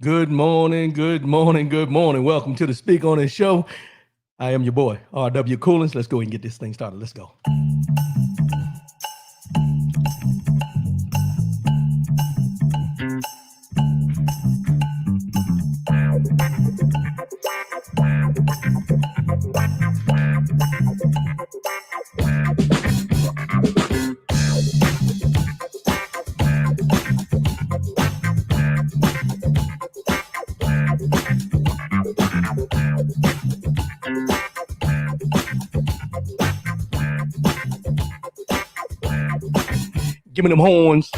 Good morning, good morning, good morning. Welcome to the Speak On It show. I am your boy, R.W. Coolins. Let's go ahead and get this thing started. Let's go. Give me them horns.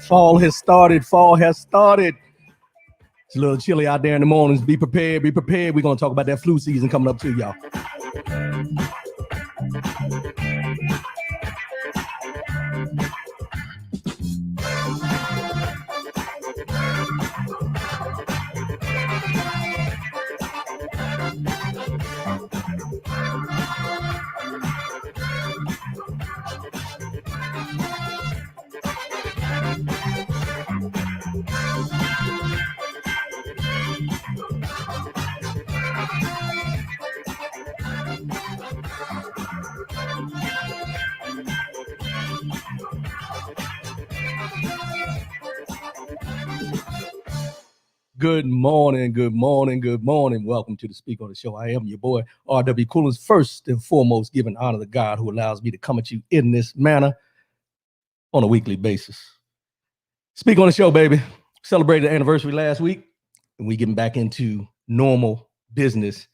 Fall has started. Fall has started. It's a little chilly out there in the mornings. Be prepared. Be prepared. We're going to talk about that flu season coming up too, y'all. Good morning, good morning, good morning. Welcome to the Speak On the Show. I am your boy, R.W. Coolins. First and foremost, giving honor to God who allows me to come at you in this manner on a weekly basis. Speak On the Show, baby. Celebrated the anniversary last week, and we getting back into normal business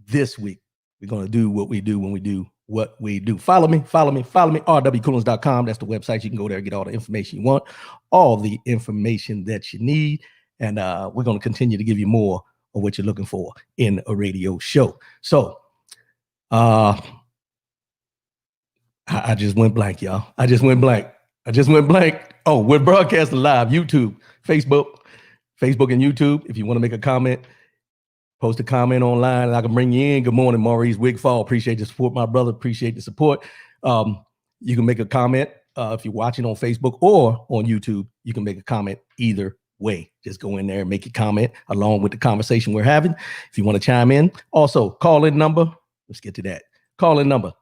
this week. We're going to do what we do when we do what we do. Follow me, rwcoolins.com. That's the website. You can go there and get all the information you want, all the information that you need. And we're going to continue to give you more of what you're looking for in a radio show. So I just went blank, y'all. I just went blank. Oh, we're broadcasting live, YouTube, Facebook and YouTube. If you want to make a comment, post a comment online and I can bring you in. Good morning, Maurice Wigfall. Appreciate the support, my brother. Appreciate the support. You can make a comment if you're watching on Facebook or on YouTube. You can make a comment either way. Just go in there and make your comment along with the conversation we're having. If you want to chime in, also call in number. Let's get to that. Call in number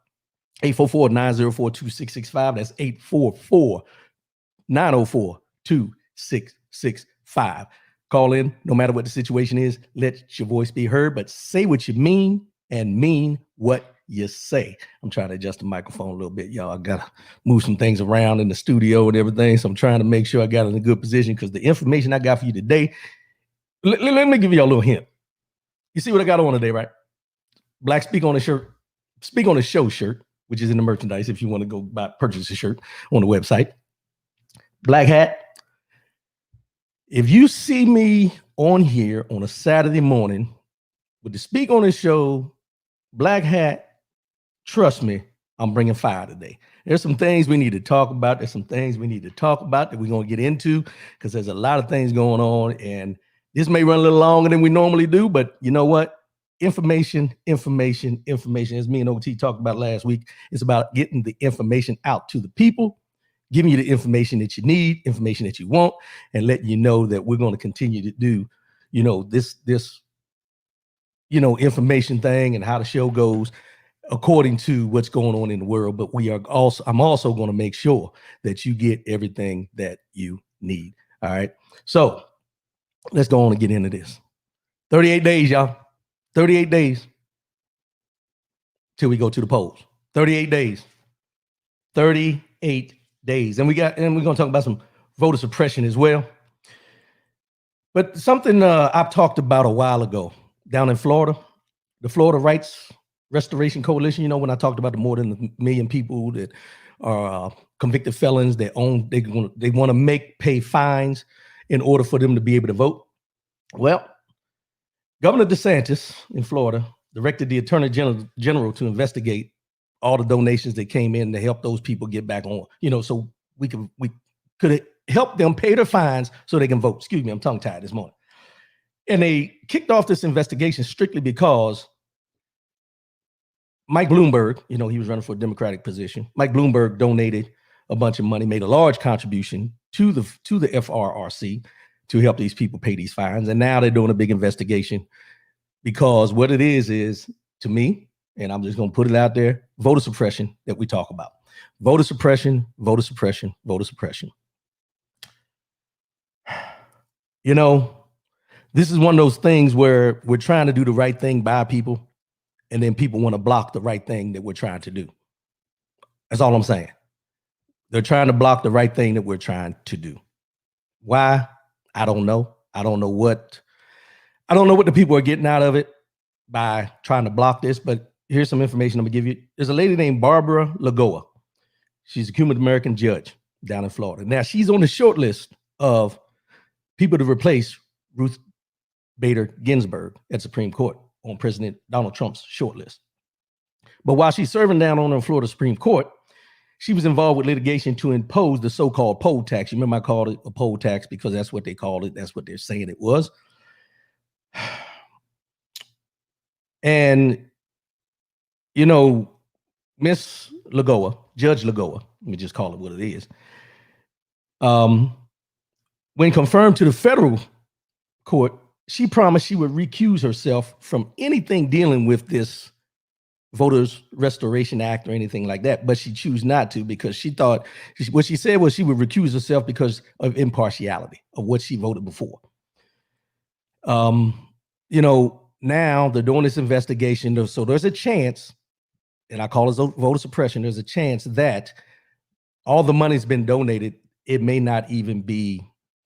844-904-2665. That's 844-904-2665. Call in no matter what the situation is. Let your voice be heard, but say what you mean and mean what you say. I'm trying to adjust the microphone a little bit, y'all. I gotta move some things around in the studio and everything, so I'm trying to make sure I got it in a good position because the information I got for you today, let me give you a little hint. You see what I got on today, right? Black Speak On the shirt, Speak On the Show shirt, which is in the merchandise if you want to go purchase a shirt on the website. Black hat. If you see me on here on a Saturday morning with the Speak On the Show black hat, trust me, I'm bringing fire today. There's some things we need to talk about. There's some things we need to talk about that we're going to get into because there's a lot of things going on. And this may run a little longer than we normally do, but you know what? Information. As me and OT talked about last week, it's about getting the information out to the people, giving you the information that you need, information that you want, and letting you know that we're going to continue to do, this information thing and how the show goes according to what's going on in the world. But I'm also going to make sure that you get everything that you need. All right. So let's go on and get into this. 38 days, y'all. 38 days till we go to the polls. 38 days. 38 days. And we're going to talk about some voter suppression as well. But something I've talked about a while ago down in Florida, the Florida rights Restoration Coalition, you know, when I talked about the more than a million people that are convicted felons that they want to pay fines in order for them to be able to vote. Well, Governor DeSantis in Florida directed the Attorney General to investigate all the donations that came in to help those people get back on, you know, so we could help them pay their fines so they can vote. Excuse me, I'm tongue tied this morning. And they kicked off this investigation strictly because Mike Bloomberg, you know, he was running for a Democratic position. Mike Bloomberg donated a bunch of money, made a large contribution to the FRRC to help these people pay these fines. And now they're doing a big investigation because what it is to me, and I'm just going to put it out there, voter suppression that we talk about. Voter suppression, voter suppression, voter suppression. You know, this is one of those things where we're trying to do the right thing by people, and then people want to block the right thing that we're trying to do. That's all I'm saying. They're trying to block the right thing that we're trying to do. Why? I don't know. I don't know what the people are getting out of it by trying to block this, but here's some information I'm gonna give you. There's a lady named Barbara Lagoa. She's a Cuban-American judge down in Florida. Now, she's on the short list of people to replace Ruth Bader Ginsburg at Supreme Court on President Donald Trump's short list. But while she's serving down on the Florida Supreme Court, she was involved with litigation to impose the so-called poll tax. You remember I called it a poll tax because that's what they called it. That's what they're saying it was. And, you know, Miss Lagoa, Judge Lagoa, let me just call it what it is. When confirmed to the federal court, she promised she would recuse herself from anything dealing with this Voters Restoration Act or anything like that, but she chose not to because she thought what she said was she would recuse herself because of impartiality of what she voted before. You know, now they're doing this investigation, so there's a chance, and I call it voter suppression. There's a chance that all the money's been donated. It may not even be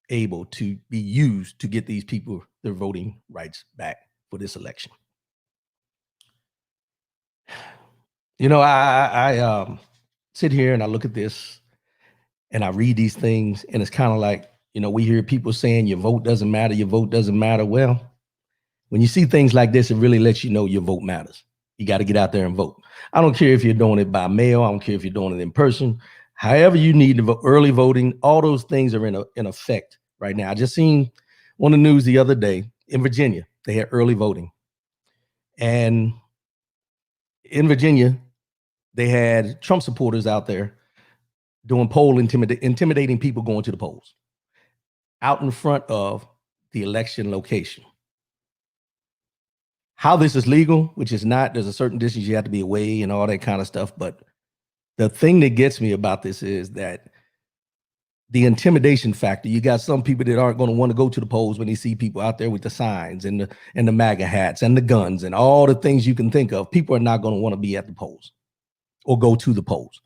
able to be used to get these people their voting rights back for this election. You know, I sit here and I look at this and I read these things, and it's kind of like, you know, we hear people saying your vote doesn't matter, your vote doesn't matter. Well, when you see things like this, it really lets you know your vote matters. You got to get out there and vote. I don't care if you're doing it by mail. I don't care if you're doing it in person. However you need to vote, early voting, all those things are in effect right now. I just seen on the news the other day in Virginia, they had early voting. And in Virginia, they had Trump supporters out there doing intimidating people going to the polls out in front of the election location. How this is legal, which is not, there's a certain distance you have to be away and all that kind of stuff. But the thing that gets me about this is that the intimidation factor. You got some people that aren't going to want to go to the polls when they see people out there with the signs and the MAGA hats and the guns and all the things you can think of. People are not going to want to be at the polls or go to the polls.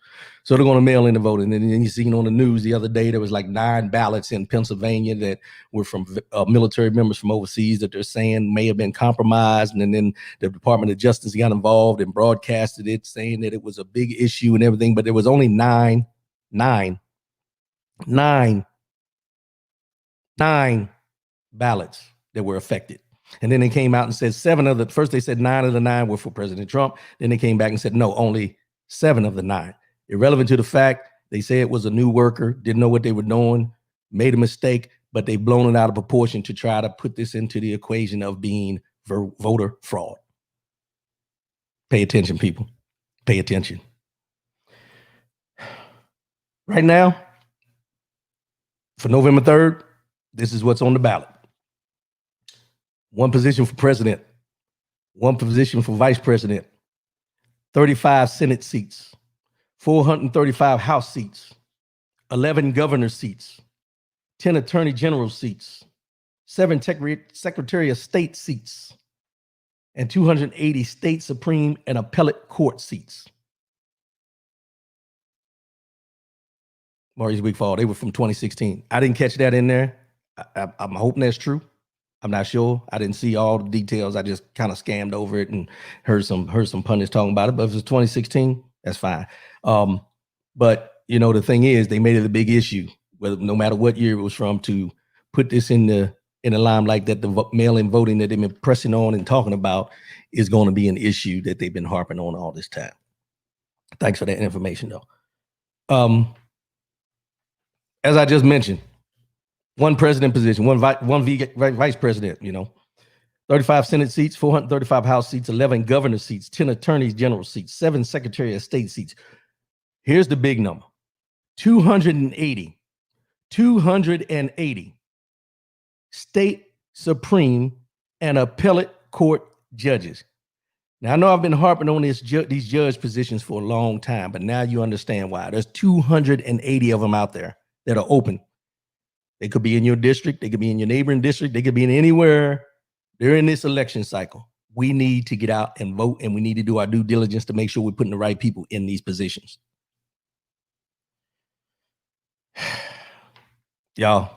So they're going to mail in the vote. And then you seen on the news the other day, there was like 9 ballots in Pennsylvania that were from military members from overseas that they're saying may have been compromised. And then the Department of Justice got involved and broadcasted it, saying that it was a big issue and everything. But there was only nine ballots that were affected. And then they came out and said first they said 9 of the 9 were for President Trump. Then they came back and said, no, only 7 of the 9. Irrelevant to the fact, they say it was a new worker, didn't know what they were doing, made a mistake, but they've blown it out of proportion to try to put this into the equation of being voter fraud. Pay attention, people. Pay attention. Right now, for November 3rd, this is what's on the ballot. 1 position for president, 1 position for vice president, 35 Senate seats, 435 House seats, 11 governor seats, 10 attorney general seats, 7 secretary of state seats, and 280 state supreme and appellate court seats. Maurice Wigfall, they were from 2016. I didn't catch that in there. I'm hoping that's true. I'm not sure. I didn't see all the details. I just kind of scammed over it and heard some pundits talking about it. But if it's 2016, that's fine. But you know, the thing is, they made it a big issue, whether no matter what year it was from, to put this in the limelight that the mail-in voting that they've been pressing on and talking about is going to be an issue that they've been harping on all this time. Thanks for that information, though. As I just mentioned, one president position, one vice president, you know, 35 Senate seats, 435 House seats, 11 governor seats, 10 attorneys general seats, 7 Secretary of State seats. Here's the big number: 280 state, supreme, and appellate court judges. Now, I know I've been harping on these judge positions for a long time, but now you understand why. There's 280 of them out there that are open. They could be in your district. They could be in your neighboring district. They could be in anywhere during this election cycle. We need to get out and vote, and we need to do our due diligence to make sure we're putting the right people in these positions. Y'all,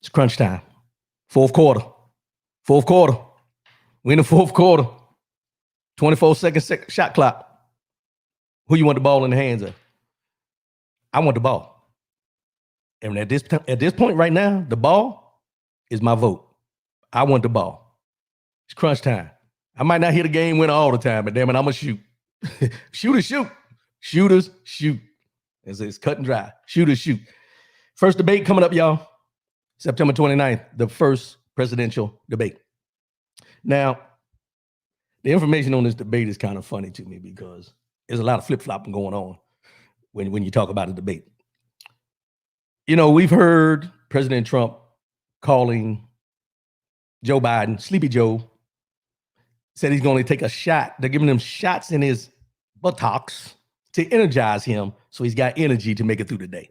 it's crunch time. Fourth quarter. We in the fourth quarter. 24-second shot clock. Who you want the ball in the hands of? I want the ball. And at this point right now, the ball is my vote. I want the ball. It's crunch time. I might not hit a game winner all the time, but damn it, I'm gonna shoot. Shooters shoot. Shooters shoot. It's cut and dry. Shooters shoot. First debate coming up, y'all. September 29th, the first presidential debate. Now, the information on this debate is kind of funny to me because there's a lot of flip-flopping going on when you talk about a debate. You know, we've heard President Trump calling Joe Biden Sleepy Joe, said he's going to take a shot. They're giving him shots in his buttocks to energize him so he's got energy to make it through the day.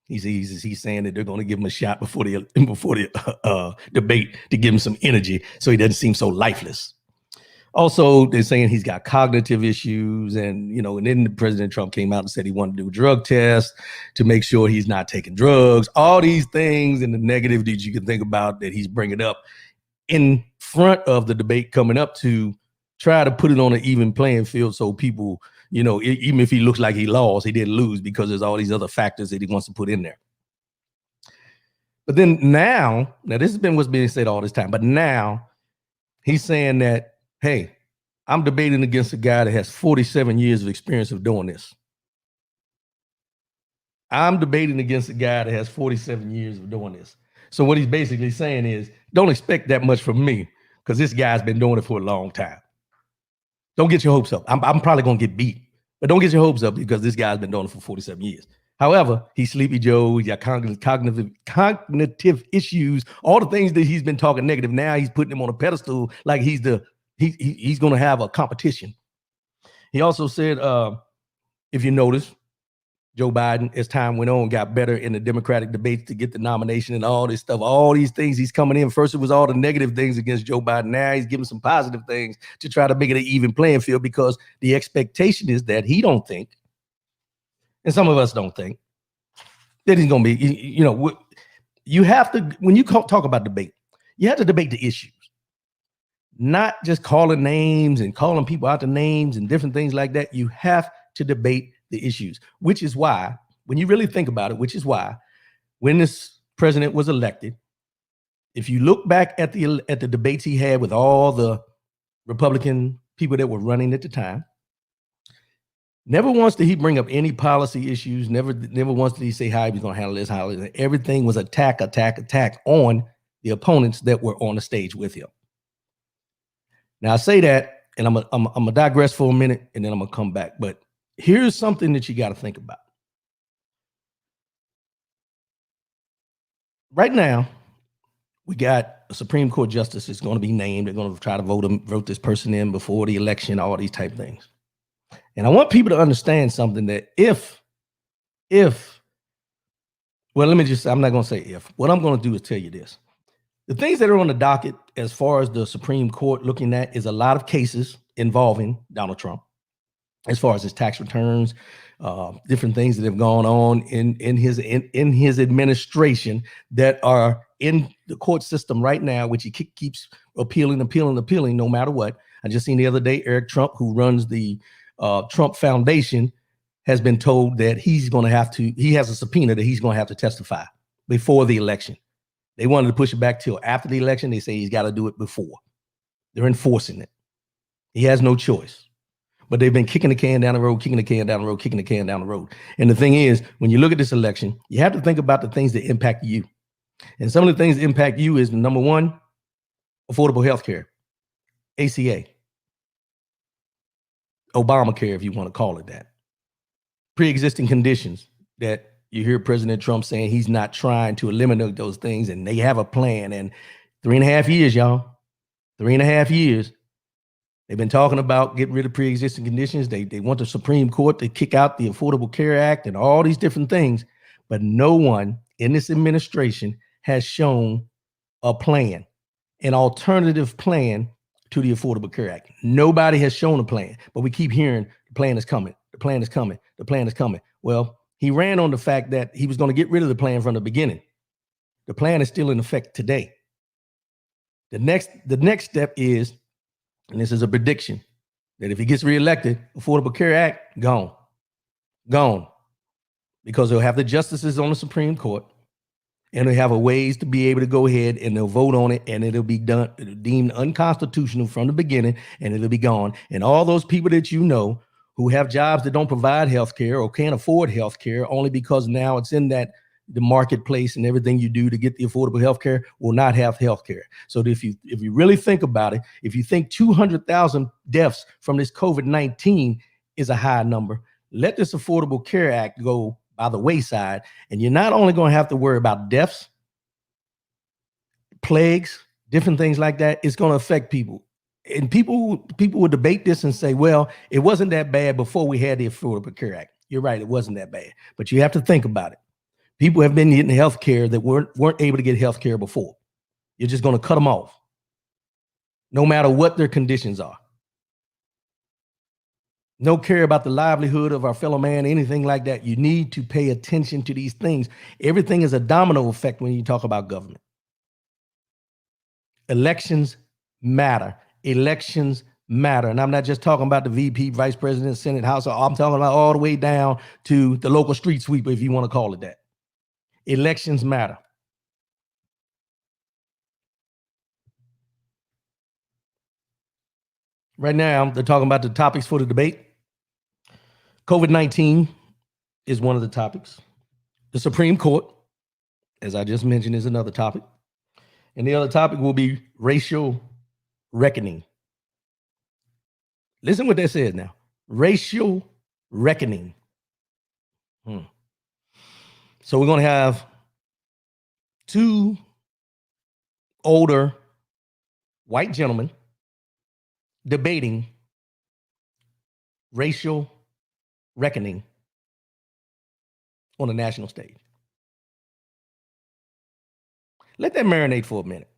He's saying that they're going to give him a shot before the debate to give him some energy so he doesn't seem so lifeless. Also, they're saying he's got cognitive issues, and you know, and then President Trump came out and said he wanted to do a drug test to make sure he's not taking drugs. All these things and the negative that you can think about that he's bringing up in front of the debate coming up to try to put it on an even playing field, so people, you know, even if he looks like he lost, he didn't lose because there's all these other factors that he wants to put in there. But then now this has been what's being said all this time, but now he's saying that, hey, I'm debating against a guy that has 47 years of experience of doing this. I'm debating against a guy that has 47 years of doing this. So what he's basically saying is, don't expect that much from me because this guy's been doing it for a long time. Don't get your hopes up. I'm probably going to get beat, but don't get your hopes up because this guy's been doing it for 47 years. However, he's Sleepy Joe, he's got cognitive issues, all the things that he's been talking negative. Now he's putting him on a pedestal like he's going to have a competition. He also said, if you notice, Joe Biden, as time went on, got better in the Democratic debates to get the nomination and all this stuff, all these things he's coming in. First, it was all the negative things against Joe Biden. Now he's giving some positive things to try to make it an even playing field because the expectation is that he don't think, and some of us don't think, that he's going to be, you know, you have to, when you talk about debate, you have to debate the issues. Not just calling names and calling people out the names and different things like that. You have to debate the issues, which is why, when you really think about it, which is why when this president was elected, if you look back at the debates he had with all the Republican people that were running at the time, never once did he bring up any policy issues. Never once did he say how he was going to handle this, how everything was attack on the opponents that were on the stage with him. Now I say that, and I'm gonna digress for a minute, and then I'm gonna come back. But here's something that you got to think about. Right now, we got a Supreme Court justice that's going to be named. They're going to try to vote this person in before the election, all these type of things. And I want people to understand something, that well, let me just, I'm not going to say if. What I'm going to do is tell you this. The things that are on the docket as far as the Supreme Court looking at is a lot of cases involving Donald Trump, as far as his tax returns, different things that have gone on in his administration that are in the court system right now, which he keeps appealing no matter what. I just seen the other day, Eric Trump, who runs the Trump Foundation, has been told that he has a subpoena that he's going to have to testify before the election. They wanted to push it back till after the election. They say he's got to do it before. They're enforcing it. He has no choice. But they've been kicking the can down the road, kicking the can down the road, kicking the can down the road. And the thing is, when you look at this election, you have to think about the things that impact you. And some of the things that impact you is, number one, affordable health care, ACA, Obamacare, if you want to call it that. Pre-existing conditions that you hear President Trump saying he's not trying to eliminate those things, and they have a plan. And 3.5 years, y'all, 3.5 years. They've been talking about getting rid of pre-existing conditions. They want the Supreme Court to kick out the Affordable Care Act and all these different things. But no one in this administration has shown a plan, an alternative plan to the Affordable Care Act. Nobody has shown a plan, but we keep hearing the plan is coming. The plan is coming. The plan is coming. Well, he ran on the fact that he was going to get rid of the plan from the beginning. The plan is still in effect today. The next step is, and this is a prediction, that if he gets reelected, Affordable Care Act, gone. Because they'll have the justices on the Supreme Court, and they have a ways to be able to go ahead and they'll vote on it, and it'll be deemed unconstitutional from the beginning, and it'll be gone. And all those people that you know who have jobs that don't provide health care or can't afford health care only because now it's in the marketplace and everything you do to get the affordable health care will not have health care. So if you really think about it, if you think 200,000 deaths from this COVID-19 is a high number, let this Affordable Care Act go by the wayside, and you're not only going to have to worry about deaths, plagues, different things like that. It's going to affect people. And people will debate this and say, well, it wasn't that bad before we had the Affordable Care Act. You're right, it wasn't that bad. But you have to think about it. People have been getting health care that weren't able to get health care before. You're just going to cut them off, no matter what their conditions are. No care about the livelihood of our fellow man, anything like that. You need to pay attention to these things. Everything is a domino effect when you talk about government. Elections matter. Elections matter. And I'm not just talking about the VP, Vice President, Senate, House. I'm talking about all the way down to the local street sweeper, if you want to call it that. Elections matter. Right now, they're talking about the topics for the debate. COVID-19 is one of the topics. The Supreme Court, as I just mentioned, is another topic. And the other topic will be racial reckoning. Listen what that says now. Racial reckoning. So we're going to have two older white gentlemen debating racial reckoning on a national stage. Let that marinate for a minute.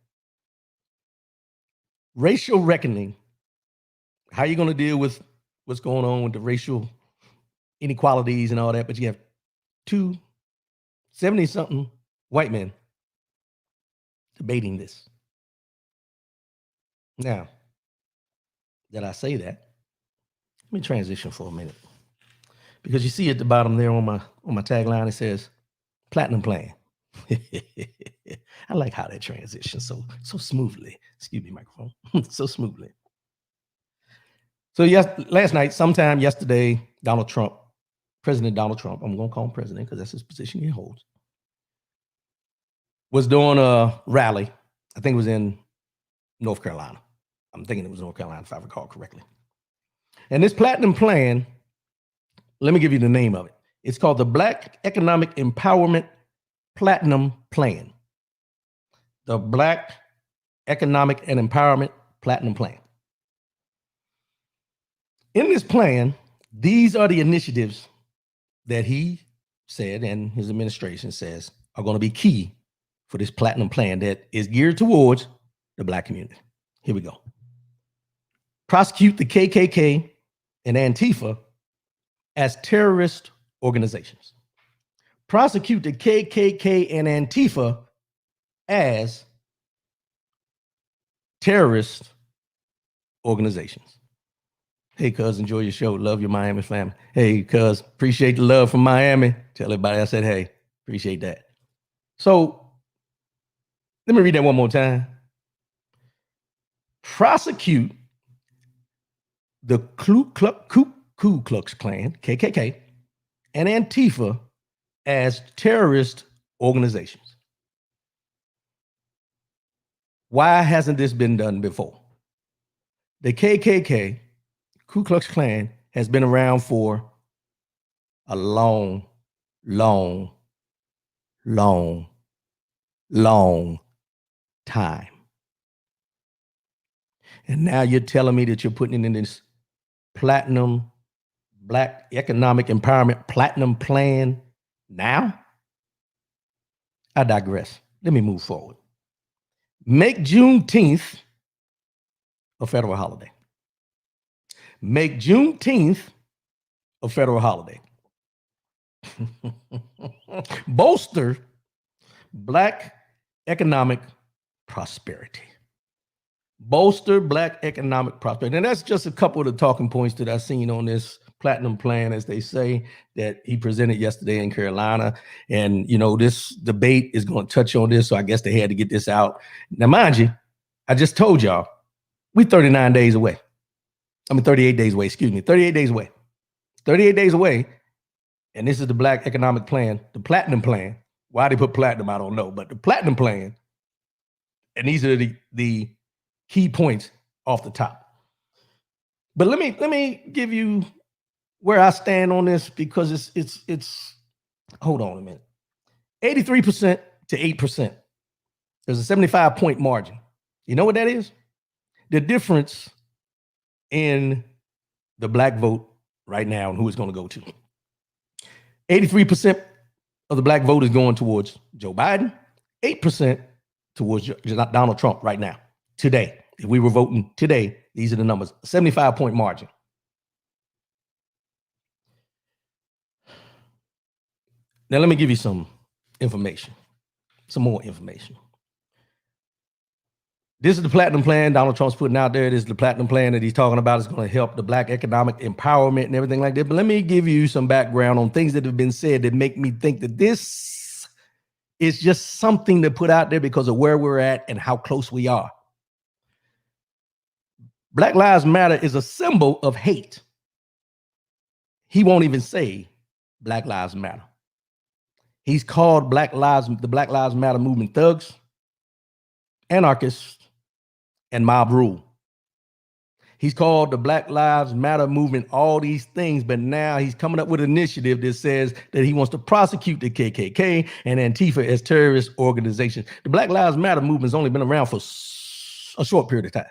Racial reckoning. How are you going to deal with what's going on with the racial inequalities and all that? But you have two 70-something white men debating this. Now, that I say that, let me transition for a minute. Because you see at the bottom there on my tagline, it says Platinum Plan. I like how that transitions so smoothly. Excuse me, microphone. So smoothly. So last night, sometime yesterday, President Donald Trump, I'm going to call him president because that's his position he holds, was doing a rally. I think it was in North Carolina. I'm thinking it was North Carolina, if I recall correctly. And this Platinum Plan, let me give you the name of it. It's called the Black Economic Empowerment Platinum Plan. The Black Economic and Empowerment Platinum Plan. In this plan, these are the initiatives that he said and his administration says are going to be key for this Platinum Plan that is geared towards the Black community. Here we go. Prosecute the KKK and Antifa as terrorist organizations. Prosecute the KKK and Antifa as terrorist organizations. Hey, cuz, enjoy your show. Love your Miami family. Hey, cuz, appreciate the love from Miami. Tell everybody I said, hey, appreciate that. So let me read that one more time. Prosecute the Ku Klux Klan, KKK, and Antifa as terrorist organizations. Why hasn't this been done before? The KKK, Ku Klux Klan, has been around for a long, long, long, long time. And now you're telling me that you're putting it in this platinum Black Economic Empowerment Platinum Plan now? I digress. Let me move forward. Make Juneteenth a federal holiday. Make Juneteenth a federal holiday. Bolster Black economic prosperity. Bolster Black economic prosperity. And that's just a couple of the talking points that I've seen on this platinum plan, as they say, that he presented yesterday in Carolina. And, you know, this debate is going to touch on this. So I guess they had to get this out. Now, mind you, I just told y'all, we're 39 days away. 38 days away, 38 days away. 38 days away. And this is the Black economic plan, the platinum plan. Why they put platinum, I don't know, but the platinum plan. And these are the key points off the top. But let me give you where I stand on this, because it's hold on a minute. 83% to 8%. There's a 75-point margin. You know what that is? The difference in the Black vote right now and who it's going to go to. 83% of the Black vote is going towards Joe Biden, 8% towards Donald Trump right now, today. If we were voting today, these are the numbers, 75-point margin. Now, let me give you some information, some more information. This is the platinum plan Donald Trump's putting out there. This is the platinum plan that he's talking about. It's going to help the Black economic empowerment and everything like that. But let me give you some background on things that have been said that make me think that this is just something to put out there because of where we're at and how close we are. Black Lives Matter is a symbol of hate. He won't even say Black Lives Matter. He's called the Black Lives Matter movement thugs, anarchists, and mob rule. He's called the Black Lives Matter movement all these things, but now he's coming up with an initiative that says that he wants to prosecute the KKK and Antifa as terrorist organizations. The Black Lives Matter movement's only been around for a short period of time.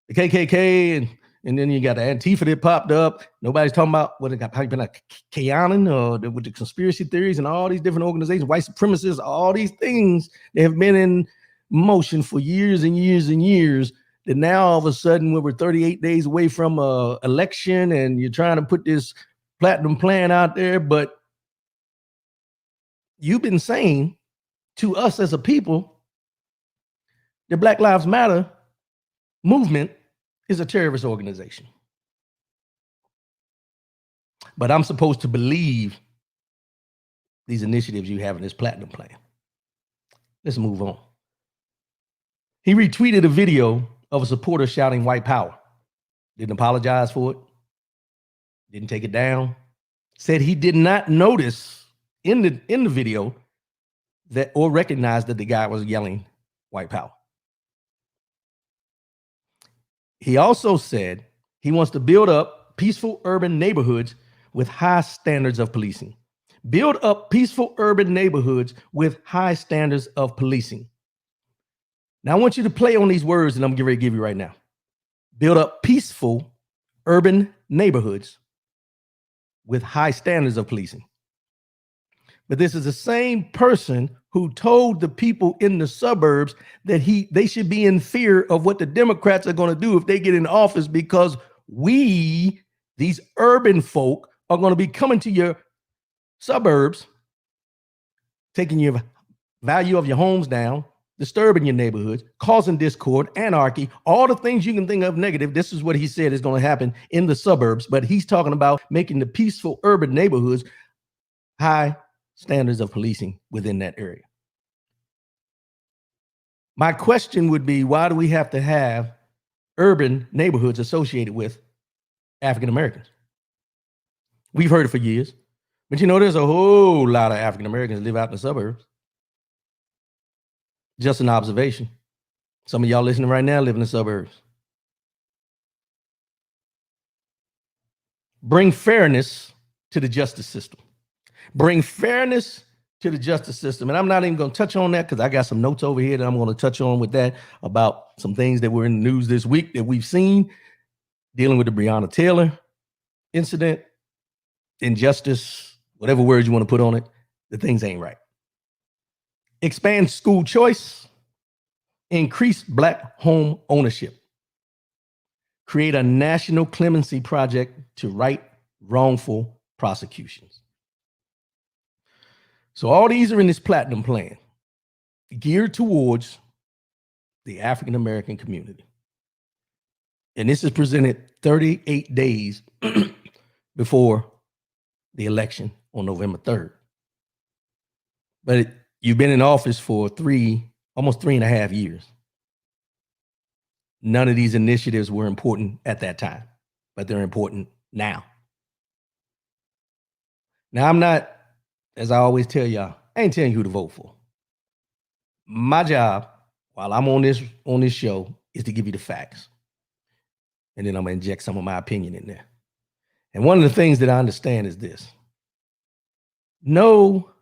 The KKK and then you got the Antifa that popped up. Nobody's talking about what it got been like Kayanin or with the conspiracy theories and all these different organizations, white supremacists, all these things that have been in motion for years and years and years. That now all of a sudden, when we're 38 days away from an election and you're trying to put this platinum plan out there, but you've been saying to us as a people, the Black Lives Matter movement is a terrorist organization. But I'm supposed to believe these initiatives you have in this platinum plan. Let's move on. He retweeted a video of a supporter shouting white power. Didn't apologize for it. Didn't take it down. Said he did not notice in the video that or recognize that the guy was yelling white power. He also said he wants to build up peaceful urban neighborhoods with high standards of policing. Build up peaceful urban neighborhoods with high standards of policing. Now, I want you to play on these words that I'm getting ready to give you right now. Build up peaceful urban neighborhoods with high standards of policing. But this is the same person who told the people in the suburbs that they should be in fear of what the Democrats are going to do if they get in office, because we, these urban folk, are going to be coming to your suburbs, taking your value of your homes down, disturbing your neighborhoods, causing discord, anarchy, all the things you can think of negative. This is what he said is going to happen in the suburbs, but he's talking about making the peaceful urban neighborhoods high standards of policing within that area. My question would be, why do we have to have urban neighborhoods associated with African Americans? We've heard it for years, but you know, there's a whole lot of African Americans live out in the suburbs. Just an observation. Some of y'all listening right now live in the suburbs. Bring fairness to the justice system. Bring fairness to the justice system. And I'm not even going to touch on that because I got some notes over here that I'm going to touch on with that about some things that were in the news this week that we've seen dealing with the Breonna Taylor incident, injustice, whatever words you want to put on it. The things ain't right. Expand school choice, increase Black home ownership, create a national clemency project to right wrongful prosecutions. So all these are in this platinum plan geared towards the African American community. And this is presented 38 days before the election on November 3rd. But you've been in office for almost 3.5 years. None of these initiatives were important at that time, but they're important now. Now, I'm not, as I always tell y'all, I ain't telling you who to vote for. My job, while I'm on this show, is to give you the facts. And then I'm going to inject some of my opinion in there. And one of the things that I understand is this. No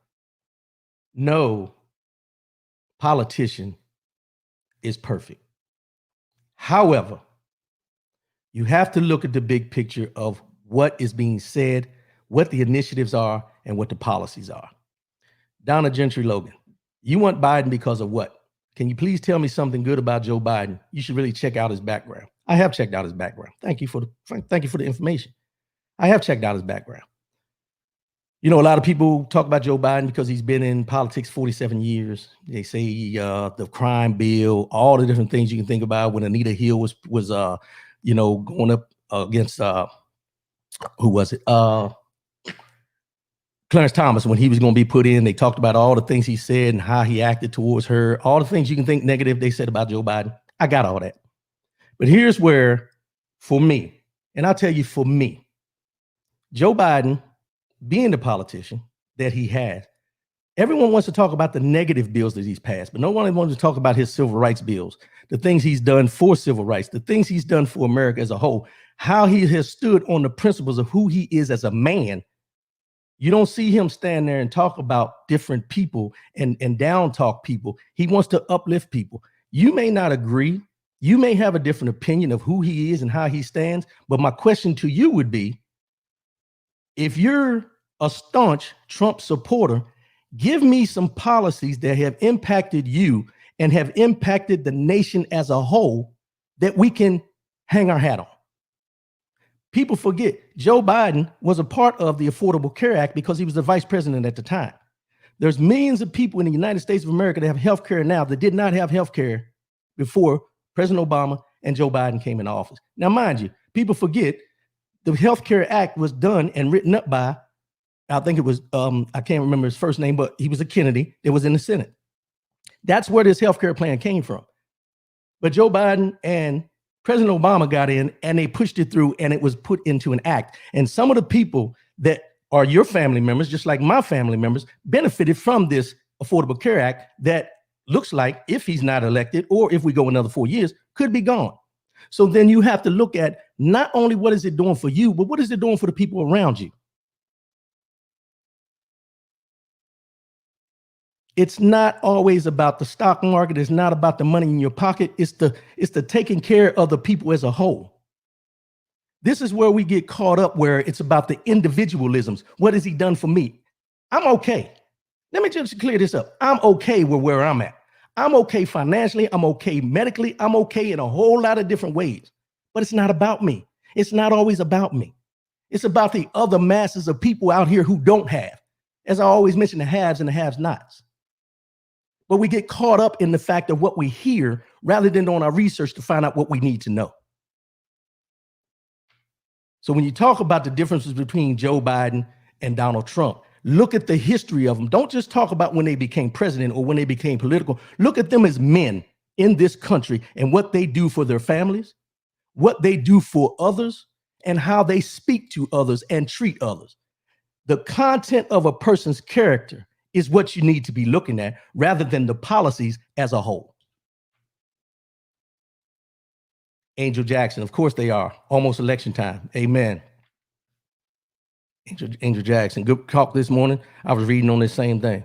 politician is perfect. However, you have to look at the big picture of what is being said, what the initiatives are, and what the policies are. Donna Gentry Logan, you want Biden because of what? Can you please tell me something good about Joe Biden? You should really check out his background. I have checked out his background. Thank you for the information. I have checked out his background. You know, a lot of people talk about Joe Biden because he's been in politics 47 years. They say the crime bill, all the different things you can think about. When Anita Hill was going up against who was it? Clarence Thomas, when he was going to be put in, they talked about all the things he said and how he acted towards her, all the things you can think negative they said about Joe Biden. I got all that. But here's where, for me, and I'll tell you for me, Joe Biden, being the politician that he had, everyone wants to talk about the negative bills that he's passed, but no one wants to talk about his civil rights bills, the things he's done for civil rights, the things he's done for America as a whole, how he has stood on the principles of who he is as a man. You don't see him stand there and talk about different people and down talk people. He wants to uplift people. You may not agree. You may have a different opinion of who he is and how he stands. But my question to you would be, if you're a staunch Trump supporter, give me some policies that have impacted you and have impacted the nation as a whole that we can hang our hat on. People forget Joe Biden was a part of the Affordable Care Act because he was the vice president at the time. There's millions of people in the United States of America that have health care now that did not have health care before President Obama and Joe Biden came into office. Now, mind you, people forget the Health Care Act was done and written up by, I think it was, I can't remember his first name, but he was a Kennedy that was in the Senate. That's where this health care plan came from. But Joe Biden and President Obama got in and they pushed it through and it was put into an act. And some of the people that are your family members, just like my family members, benefited from this Affordable Care Act that looks like, if he's not elected or if we go another 4 years, could be gone. So then you have to look at not only what is it doing for you, but what is it doing for the people around you? It's not always about the stock market. It's not about the money in your pocket. It's the taking care of the people as a whole. This is where we get caught up, where it's about the individualisms. What has he done for me? I'm okay. Let me just clear this up. I'm okay with where I'm at. I'm okay financially. I'm okay medically. I'm okay in a whole lot of different ways. But it's not about me. It's not always about me. It's about the other masses of people out here who don't have. As I always mention, the haves and the have-nots. But we get caught up in the fact of what we hear rather than on our research to find out what we need to know. So when you talk about the differences between Joe Biden and Donald Trump, look at the history of them. Don't just talk about when they became president or when they became political. Look at them as men in this country and what they do for their families, what they do for others, and how they speak to others and treat others. The content of a person's character is what you need to be looking at rather than the policies as a whole. Angel Jackson, of course they are. Almost election time. Amen. Angel Jackson, good talk this morning. I was reading on this same thing.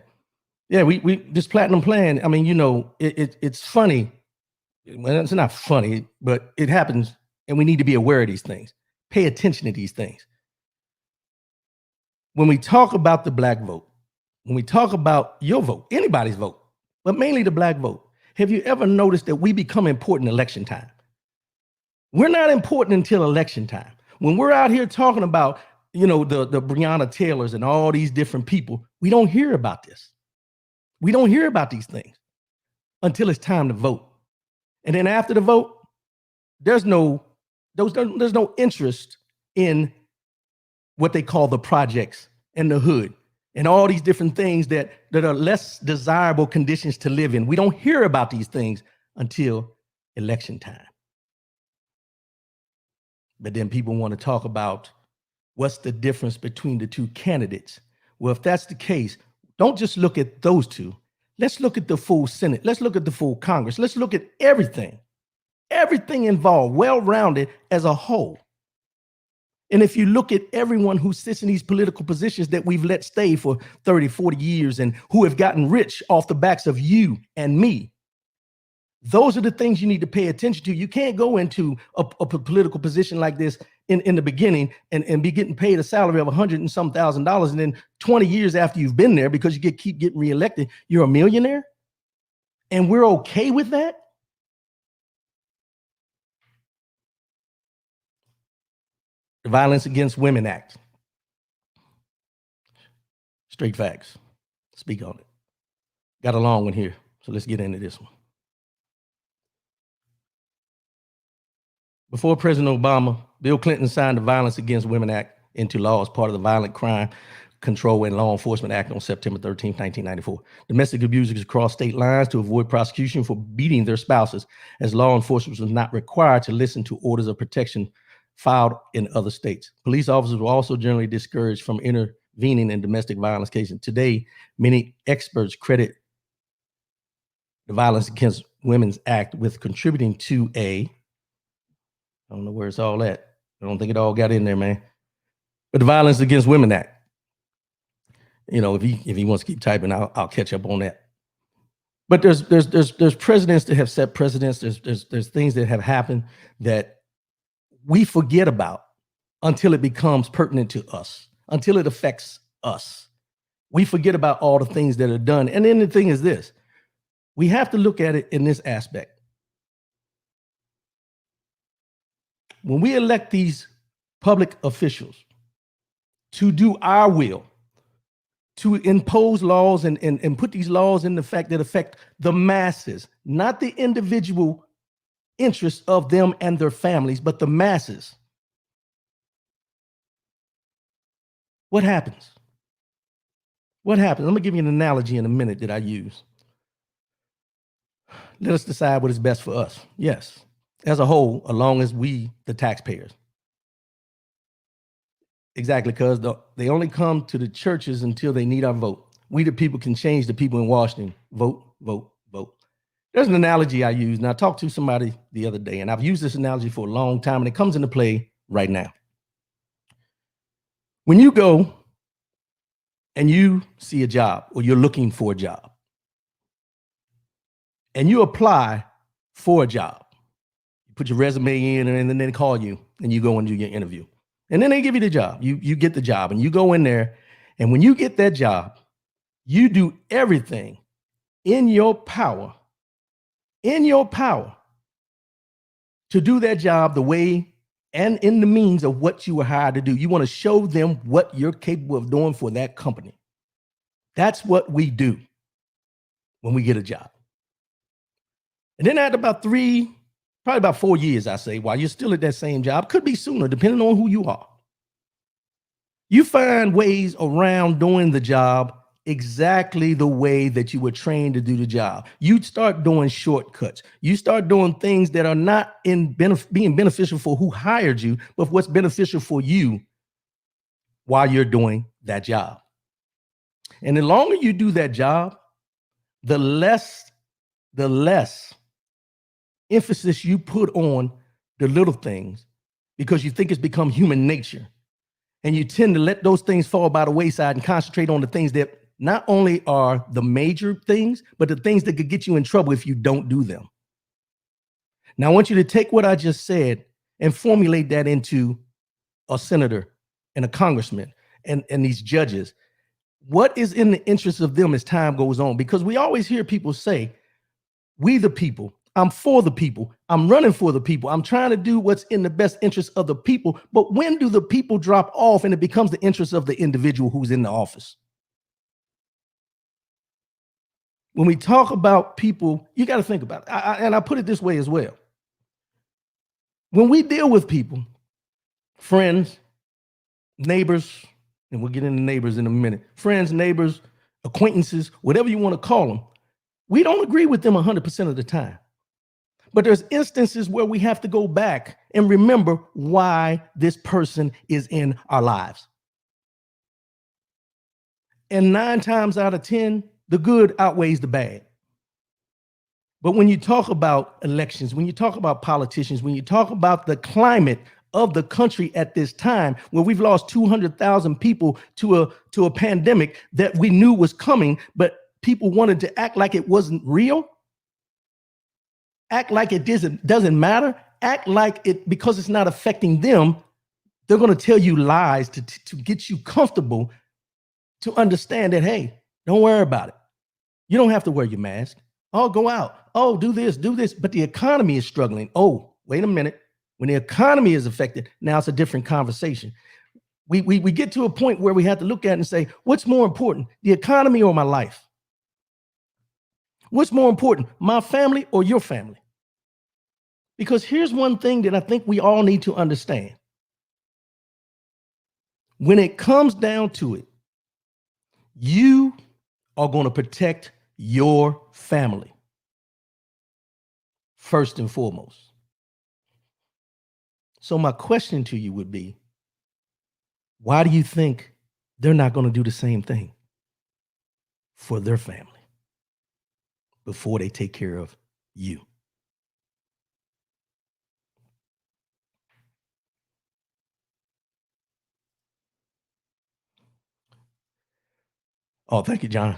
Yeah, we this platinum plan. I mean, you know, it's funny. Well, it's not funny, but it happens, and we need to be aware of these things. Pay attention to these things. When we talk about the black vote, when we talk about your vote, anybody's vote, but mainly the black vote, have you ever noticed that we become important election time? We're not important until election time. When we're out here talking about, you know, the Breonna Taylors and all these different people, we don't hear about this. We don't hear about these things until it's time to vote. And then after the vote, there's no interest in what they call the projects and the hood and all these different things that are less desirable conditions to live in. We don't hear about these things until election time. But then people want to talk about what's the difference between the two candidates. Well, if that's the case, don't just look at those two. Let's look at the full Senate. Let's look at the full Congress. Let's look at everything involved, well-rounded as a whole. And if you look at everyone who sits in these political positions that we've let stay for 30, 40 years and who have gotten rich off the backs of you and me, those are the things you need to pay attention to. You can't go into a political position like this in the beginning and be getting paid a salary of $100 and some thousand, and then 20 years after you've been there, because you keep getting reelected, you're a millionaire, and we're okay with that. The Violence Against Women Act. Straight facts. Speak on it. Got a long one here, so let's get into this one. Before President Obama, Bill Clinton signed the Violence Against Women Act into law as part of the Violent Crime Control and Law Enforcement Act on September 13, 1994. Domestic abusers crossed state lines to avoid prosecution for beating their spouses, as law enforcement was not required to listen to orders of protection filed in other states. Police officers were also generally discouraged from intervening in domestic violence cases. Today, many experts credit the Violence Against Women's Act with contributing to I don't know where it's all at. I don't think it all got in there, man. But the Violence Against Women Act. You know, if he wants to keep typing, I'll catch up on that. But there's presidents that have set precedents. There's things that have happened that we forget about until it becomes pertinent to us, until it affects us. We forget about all the things that are done. And then the thing is this: we have to look at it in this aspect. When we elect these public officials to do our will, to impose laws and put these laws in effect that affect the masses, not the individual interests of them and their families, but the masses, what happens? What happens? I'm gonna give you an analogy in a minute that I use. Let us decide what is best for us. Yes. As a whole, along as we, the taxpayers. Exactly, because they only come to the churches until they need our vote. We, the people, can change the people in Washington. Vote, vote, vote. There's an analogy I use, and I talked to somebody the other day, and I've used this analogy for a long time, and it comes into play right now. When you go and you see a job, or you're looking for a job, and you apply for a job, put your resume in, and then they call you and you go and do your interview. And then they give you the job. You get the job and you go in there. And when you get that job, you do everything in your power to do that job the way and in the means of what you were hired to do. You want to show them what you're capable of doing for that company. That's what we do. when we get a job. And then after about probably about 4 years, I say, while you're still at that same job, could be sooner, depending on who you are, you find ways around doing the job exactly the way that you were trained to do the job. You start doing shortcuts. You start doing things that are not being beneficial for who hired you, but what's beneficial for you while you're doing that job. And the longer you do that job, the less emphasis you put on the little things, because you think it's become human nature. And you tend to let those things fall by the wayside and concentrate on the things that not only are the major things, but the things that could get you in trouble if you don't do them. Now, I want you to take what I just said and formulate that into a senator and a congressman and these judges. What is in the interest of them as time goes on? Because we always hear people say, we the people, I'm for the people, I'm running for the people, I'm trying to do what's in the best interest of the people. But when do the people drop off and it becomes the interest of the individual who's in the office? When we talk about people, you got to think about it. And I put it this way as well. When we deal with people, friends, neighbors, and we'll get into neighbors in a minute, friends, neighbors, acquaintances, whatever you want to call them, we don't agree with them 100% of the time. But there's instances where we have to go back and remember why this person is in our lives. And 9 times out of 10, the good outweighs the bad. But when you talk about elections, when you talk about politicians, when you talk about the climate of the country at this time, where we've lost 200,000 people to a pandemic that we knew was coming, but people wanted to act like it wasn't real, act like it doesn't matter, act like it, because it's not affecting them, they're going to tell you lies to get you comfortable, to understand that, hey, don't worry about it. You don't have to wear your mask. Oh, go out. Oh, do this, but the economy is struggling. Oh, wait a minute. When the economy is affected, now it's a different conversation. We get to a point where we have to look at it and say, what's more important, the economy or my life? What's more important, my family or your family? Because here's one thing that I think we all need to understand. When it comes down to it, you are going to protect your family first and foremost. So my question to you would be, why do you think they're not going to do the same thing for their family before they take care of you? Oh, thank you, John.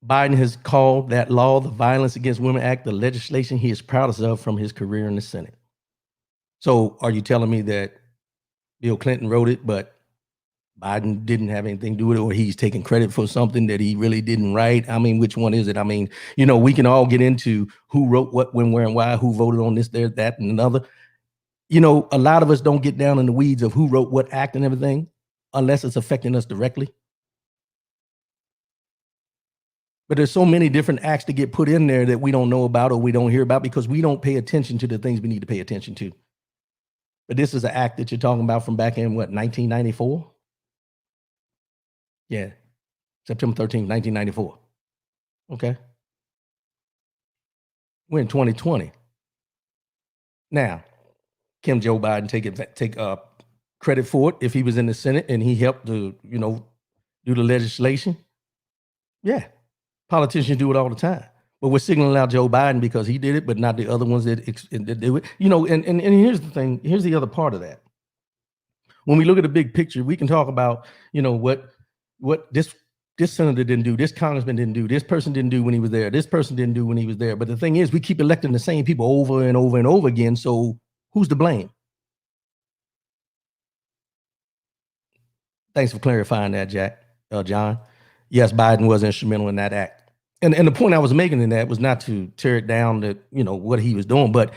Biden has called that law, the Violence Against Women Act, the legislation he is proudest of from his career in the Senate. So are you telling me that Bill Clinton wrote it, but Biden didn't have anything to do with it, or he's taking credit for something that he really didn't write? I mean, which one is it? I mean, we can all get into who wrote what, when, where, and why, who voted on this, there, that, and another. A lot of us don't get down in the weeds of who wrote what act and everything unless it's affecting us directly. But there's so many different acts that get put in there that we don't know about or we don't hear about because we don't pay attention to the things we need to pay attention to. But this is an act that you're talking about from back in, 1994? Yeah, September 13th, 1994. Okay. We're in 2020. Now, can Joe Biden take credit for it if he was in the Senate and he helped to, do the legislation? Yeah. Politicians do it all the time, but we're signaling out Joe Biden because he did it, but not the other ones that do it. And here's the thing. Here's the other part of that. When we look at the big picture, we can talk about, what this senator didn't do, this congressman didn't do, this person didn't do when he was there, this person didn't do when he was there. But the thing is, we keep electing the same people over and over and over again. So who's to blame? Thanks for clarifying that, John. Yes, Biden was instrumental in that act. And the point I was making in that was not to tear it down that, what he was doing, but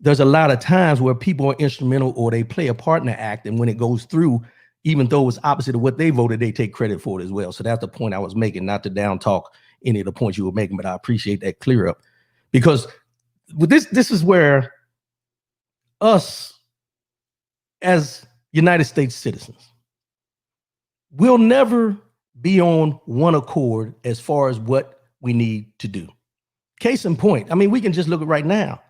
there's a lot of times where people are instrumental or they play a part in the act. And when it goes through, even though it's opposite of what they voted, they take credit for it as well. So that's the point I was making, not to down talk any of the points you were making, but I appreciate that clear up, because with this is where us as United States citizens will never be on one accord as far as what we need to do. Case in point, I mean, we can just look at right now.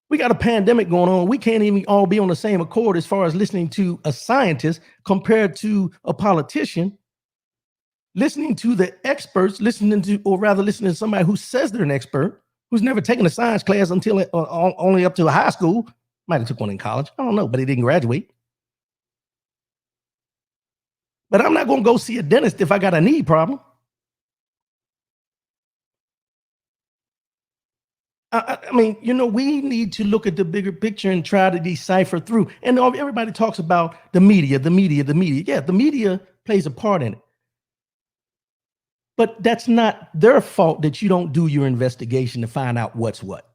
We got a pandemic going on. We can't even all be on the same accord as far as listening to a scientist compared to a politician, listening to the experts, listening to somebody who says they're an expert, who's never taken a science class until only up to high school. Might have took one in college. I don't know, but he didn't graduate. But I'm not going to go see a dentist if I got a knee problem. I mean, we need to look at the bigger picture and try to decipher through. And everybody talks about the media. Yeah, the media plays a part in it. But that's not their fault that you don't do your investigation to find out what's what.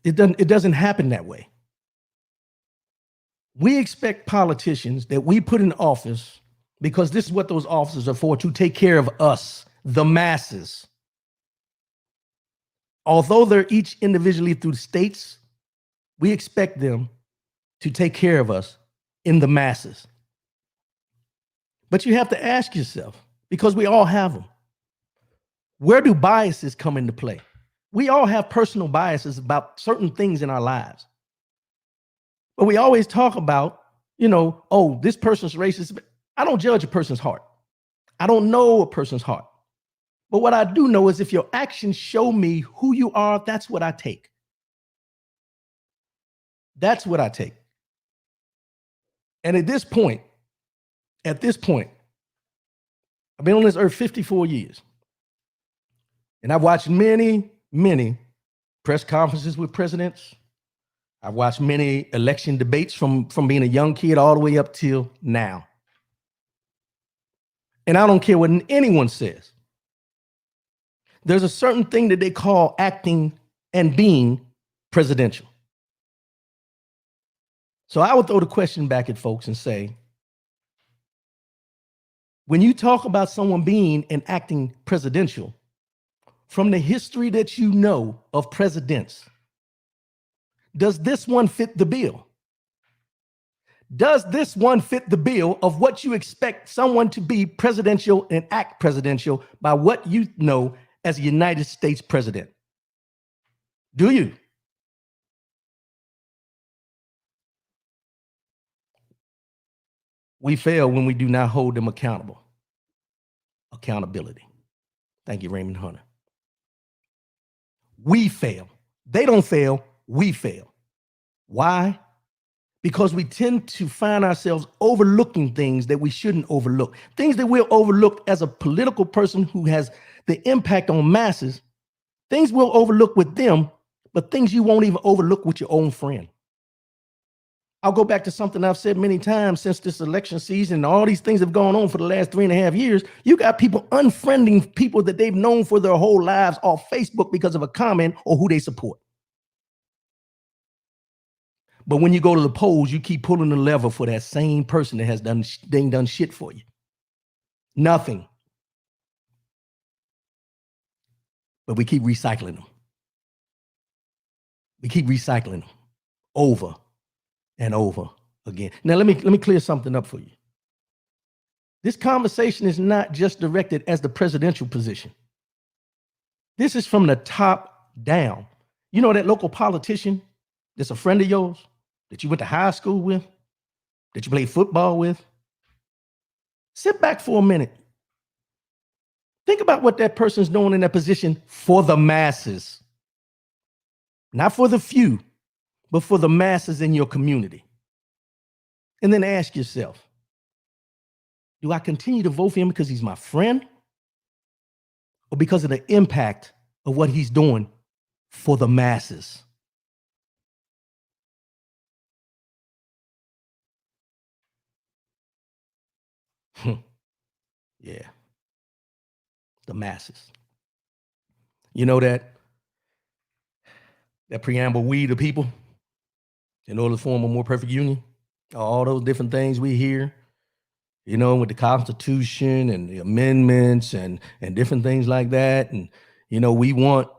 It doesn't happen that way. We expect politicians that we put in office, because this is what those officers are for, to take care of us, the masses. Although they're each individually through states, we expect them to take care of us in the masses. But you have to ask yourself, because we all have them, where do biases come into play? We all have personal biases about certain things in our lives. But we always talk about, oh, this person's racist. I don't judge a person's heart. I don't know a person's heart. But what I do know is if your actions show me who you are, that's what I take. That's what I take. And at this point, I've been on this earth 54 years. And I've watched many press conferences with presidents. I've watched many election debates from being a young kid all the way up till now. And I don't care what anyone says. There's a certain thing that they call acting and being presidential. So I would throw the question back at folks and say, when you talk about someone being and acting presidential, from the history that you know of presidents, does this one fit the bill? Does this one fit the bill of what you expect someone to be presidential and act presidential by what you know as a United States president? Do you? We fail when we do not hold them accountable. Accountability. Thank you, Raymond Hunter. We fail. They don't fail. We fail. Why? Because we tend to find ourselves overlooking things that we shouldn't overlook. Things that we'll overlook as a political person who has the impact on masses. Things we'll overlook with them, but things you won't even overlook with your own friend. I'll go back to something I've said many times since this election season and all these things have gone on for the last 3.5 years. You got people unfriending people that they've known for their whole lives off Facebook because of a comment or who they support. But when you go to the polls, you keep pulling the lever for that same person that has done shit for you. Nothing. But we keep recycling them. We keep recycling them over and over again. Now, let me clear something up for you. This conversation is not just directed as the presidential position. This is from the top down. You know that local politician that's a friend of yours, that you went to high school with, that you played football with? Sit back for a minute. Think about what that person's doing in that position for the masses. Not for the few, but for the masses in your community. And then ask yourself, do I continue to vote for him because he's my friend, or because of the impact of what he's doing for the masses? Yeah. The masses. You know that preamble, we the people, in order to form a more perfect union, all those different things we hear you know, with the Constitution and the amendments and different things like that. And, you know, we want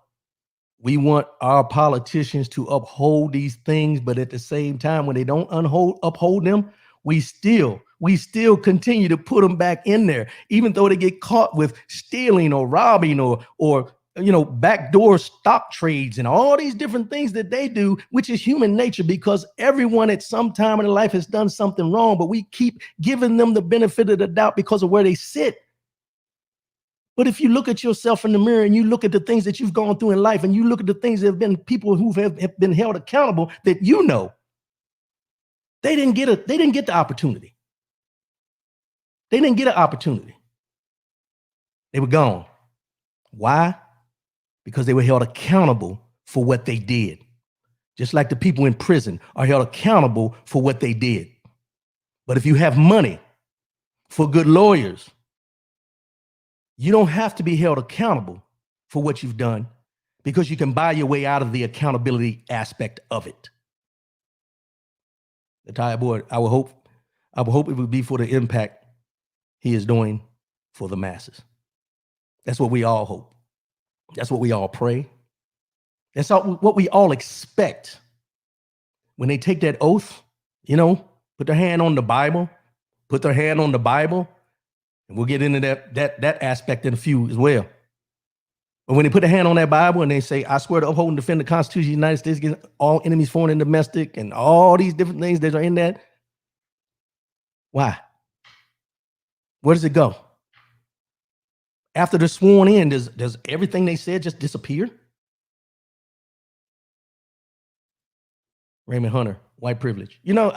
our politicians to uphold these things, but at the same time, when they don't uphold them, we still continue to put them back in there, even though they get caught with stealing or robbing or you know, backdoor stock trades and all these different things that they do, which is human nature, because everyone at some time in their life has done something wrong, but we keep giving them the benefit of the doubt because of where they sit. But if you look at yourself in the mirror and you look at the things that you've gone through in life, and you look at the things that have been people who have been held accountable, that you know they didn't get the opportunity. They didn't get an opportunity. They were gone. Why? Because they were held accountable for what they did. Just like the people in prison are held accountable for what they did. But if you have money for good lawyers, you don't have to be held accountable for what you've done, because you can buy your way out of the accountability aspect of it. The Tithe Board, I would hope it would be for the impact he is doing for the masses. That's what we all hope. That's what we all pray. That's what we all expect when they take that oath, you know, put their hand on the Bible, and we'll get into that aspect in a few as well. But when they put their hand on that Bible and they say, I swear to uphold and defend the Constitution of the United States against all enemies, foreign and domestic, and all these different things that are in that, why? Where does it go? After they're sworn in, does everything they said just disappear? Raymond Hunter, white privilege. You know,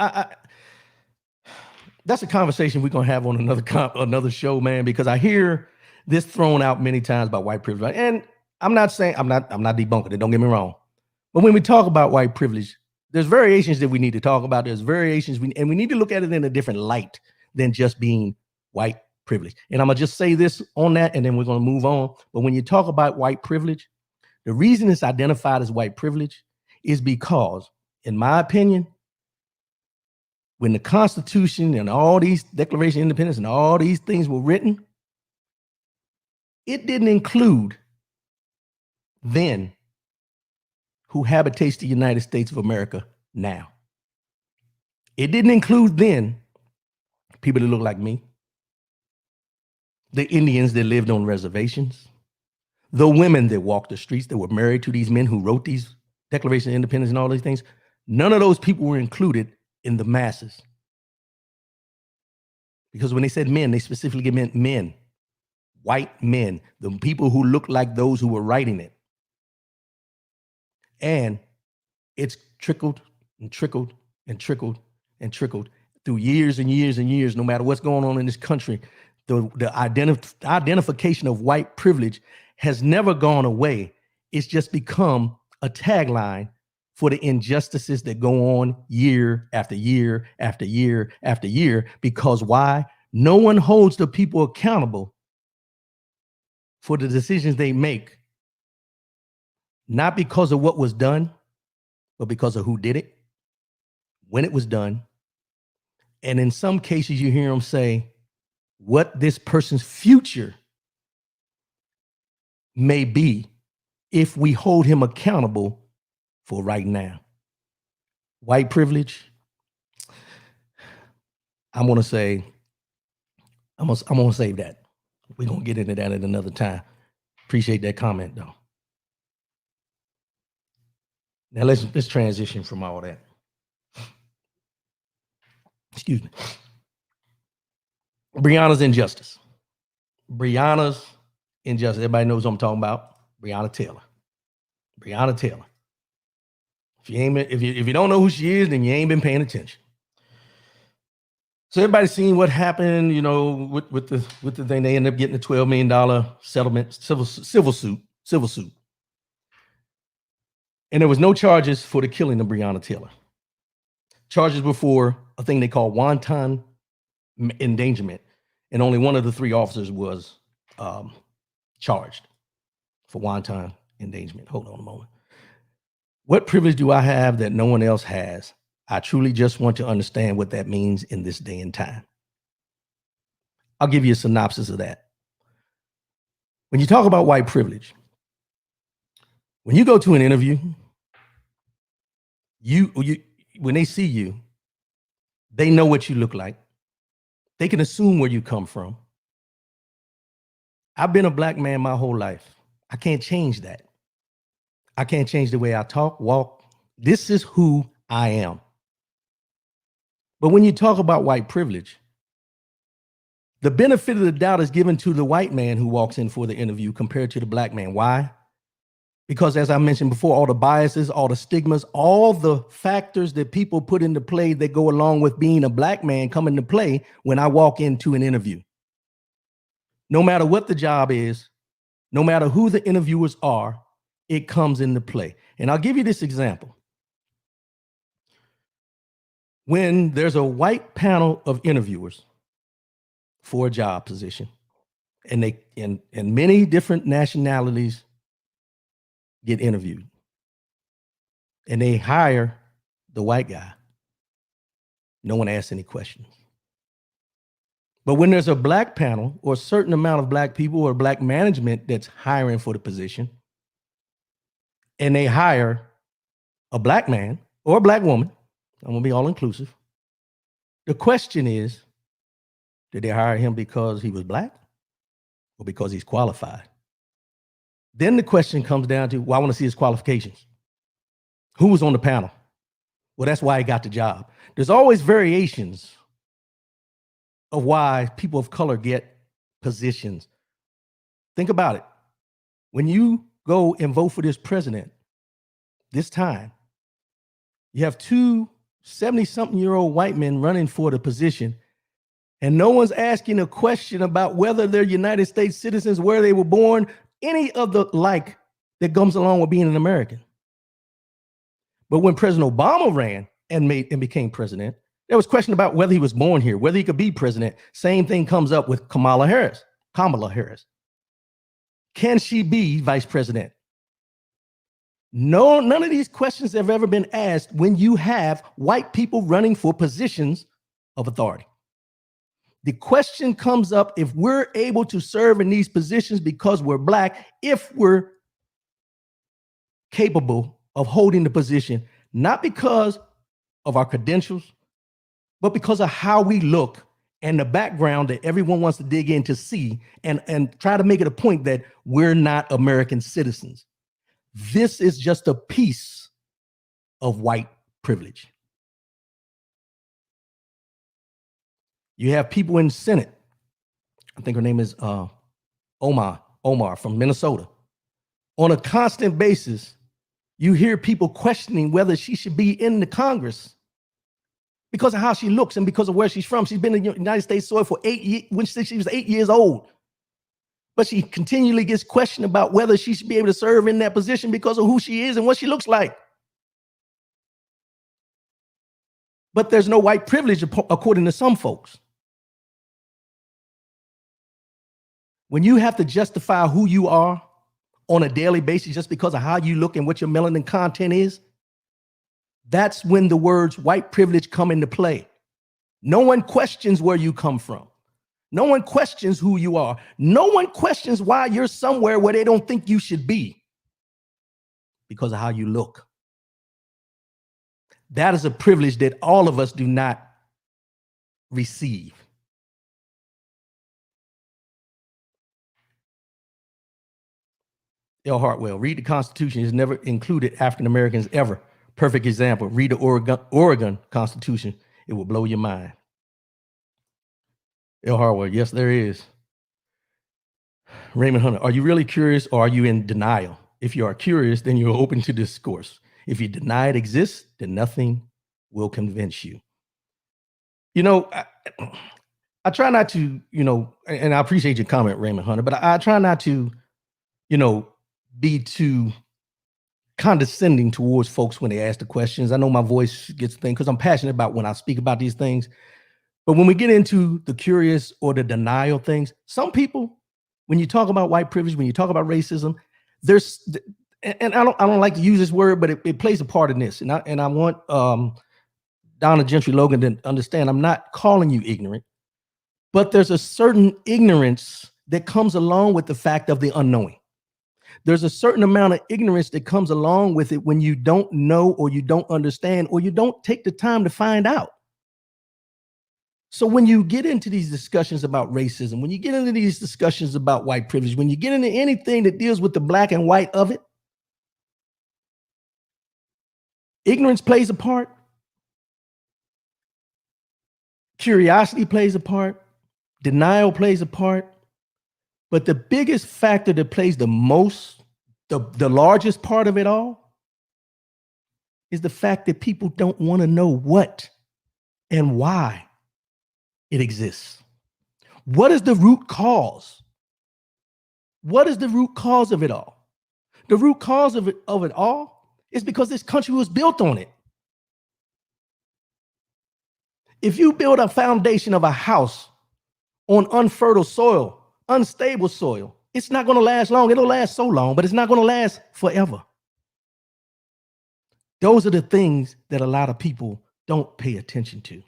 that's a conversation we're gonna have on another show, man, because I hear this thrown out many times about white privilege. And I'm not debunking it, don't get me wrong. But when we talk about white privilege, there's variations that we need to talk about. There's variations, and we need to look at it in a different light than just being white privilege. And I'm gonna just say this on that, and then we're gonna move on. But when you talk about white privilege, the reason it's identified as white privilege is because, in my opinion, when the Constitution and all these Declaration of Independence and all these things were written, it didn't include then who habitates the United States of America now. It didn't include then people that look like me, the Indians that lived on reservations, the women that walked the streets that were married to these men who wrote these Declaration of Independence and all these things. None of those people were included in the masses. Because when they said men, they specifically meant men, white men, the people who looked like those who were writing it. And it's trickled and trickled and trickled and trickled through years and years and years. No matter what's going on in this country, the identification of white privilege has never gone away. It's just become a tagline for the injustices that go on year after year after year after year. Because why? No one holds the people accountable for the decisions they make, not because of what was done, but because of who did it, when it was done. And in some cases, you hear them say what this person's future may be if we hold him accountable for right now. White privilege, I'm gonna save that. We're gonna get into that at another time. Appreciate that comment though. Now let's transition from all that. Excuse me. Breonna's injustice. Everybody knows what I'm talking about. Breonna Taylor. If you don't know who she is, then you ain't been paying attention. So everybody's seen what happened, you know, with the thing. They ended up getting a $12 million settlement, civil suit. And there was no charges for the killing of Breonna Taylor. Charges were for a thing they call wanton endangerment. And only one of the three officers was charged for wanton endangerment. Hold on a moment. What privilege do I have that no one else has? I truly just want to understand what that means in this day and time. I'll give you a synopsis of that. When you talk about white privilege, when you go to an interview, when they see you, they know what you look like. They can assume where you come from. I've been a black man my whole life. I can't change that. I can't change the way I talk, walk. This is who I am. But when you talk about white privilege, the benefit of the doubt is given to the white man who walks in for the interview compared to the black man. Why? Because as I mentioned before, all the biases, all the stigmas, all the factors that people put into play that go along with being a black man come into play when I walk into an interview. No matter what the job is, no matter who the interviewers are, it comes into play. And I'll give you this example. When there's a white panel of interviewers for a job position, and they and many different nationalities get interviewed, and they hire the white guy, no one asks any questions. But when there's a black panel or a certain amount of black people or black management that's hiring for the position, and they hire a black man or a black woman, I'm gonna be all inclusive. The question is, did they hire him because he was black or because he's qualified? Then the question comes down to, well, I want to see his qualifications. Who was on the panel? Well, that's why he got the job. There's always variations of why people of color get positions. Think about it. When you go and vote for this president this time, you have two 70-something-year-old white men running for the position, and no one's asking a question about whether they're United States citizens, where they were born, any of the like that comes along with being an American. But when President Obama ran and became president, there was question about whether he was born here, whether he could be president. Same thing comes up with Kamala Harris. Can she be vice president? No, none of these questions have ever been asked when you have white people running for positions of authority. The question comes up if we're able to serve in these positions because we're black, if we're capable of holding the position, not because of our credentials, but because of how we look and the background that everyone wants to dig in to see and try to make it a point that we're not American citizens. This is just a piece of white privilege. You have people in the Senate. I think her name is Omar from Minnesota. On a constant basis, you hear people questioning whether she should be in the Congress because of how she looks and because of where she's from. She's been in the United States soil for 8 years, when she was 8 years old. But she continually gets questioned about whether she should be able to serve in that position because of who she is and what she looks like. But there's no white privilege according to some folks. When you have to justify who you are on a daily basis just because of how you look and what your melanin content is, that's when the words white privilege come into play. No one questions where you come from. No one questions who you are. No one questions why you're somewhere where they don't think you should be because of how you look. That is a privilege that all of us do not receive. L. Hartwell, read the Constitution. It's never included African Americans ever. Perfect example. Read the Oregon Constitution. It will blow your mind. L. Hartwell, yes, there is. Raymond Hunter, are you really curious or are you in denial? If you are curious, then you're open to discourse. If you deny it exists, then nothing will convince you. You know, I try not to, and I appreciate your comment, Raymond Hunter, but I try not to, be too condescending towards folks when they ask the questions. I know my voice gets things because I'm passionate about when I speak about these things. But when we get into the curious or the denial things, some people, when you talk about white privilege, when you talk about racism, there's, and I don't like to use this word, but it plays a part in this. And I want Donna Gentry Logan to understand, I'm not calling you ignorant, But there's a certain ignorance that comes along with the fact of the unknowing. There's a certain amount of ignorance that comes along with it when you don't know or you don't understand or you don't take the time to find out. So when you get into these discussions about racism, when you get into these discussions about white privilege, when you get into anything that deals with the black and white of it, ignorance plays a part. Curiosity plays a part. Denial plays a part. But the biggest factor that plays the most, the largest part of it all, is the fact that people don't want to know what and why it exists. What is the root cause? What is the root cause of it all? The root cause of it all is because this country was built on it. If you build a foundation of a house on unfertile soil, unstable soil, it's not going to last long. It'll last so long, but it's not going to last forever. Those are the things that a lot of people don't pay attention to.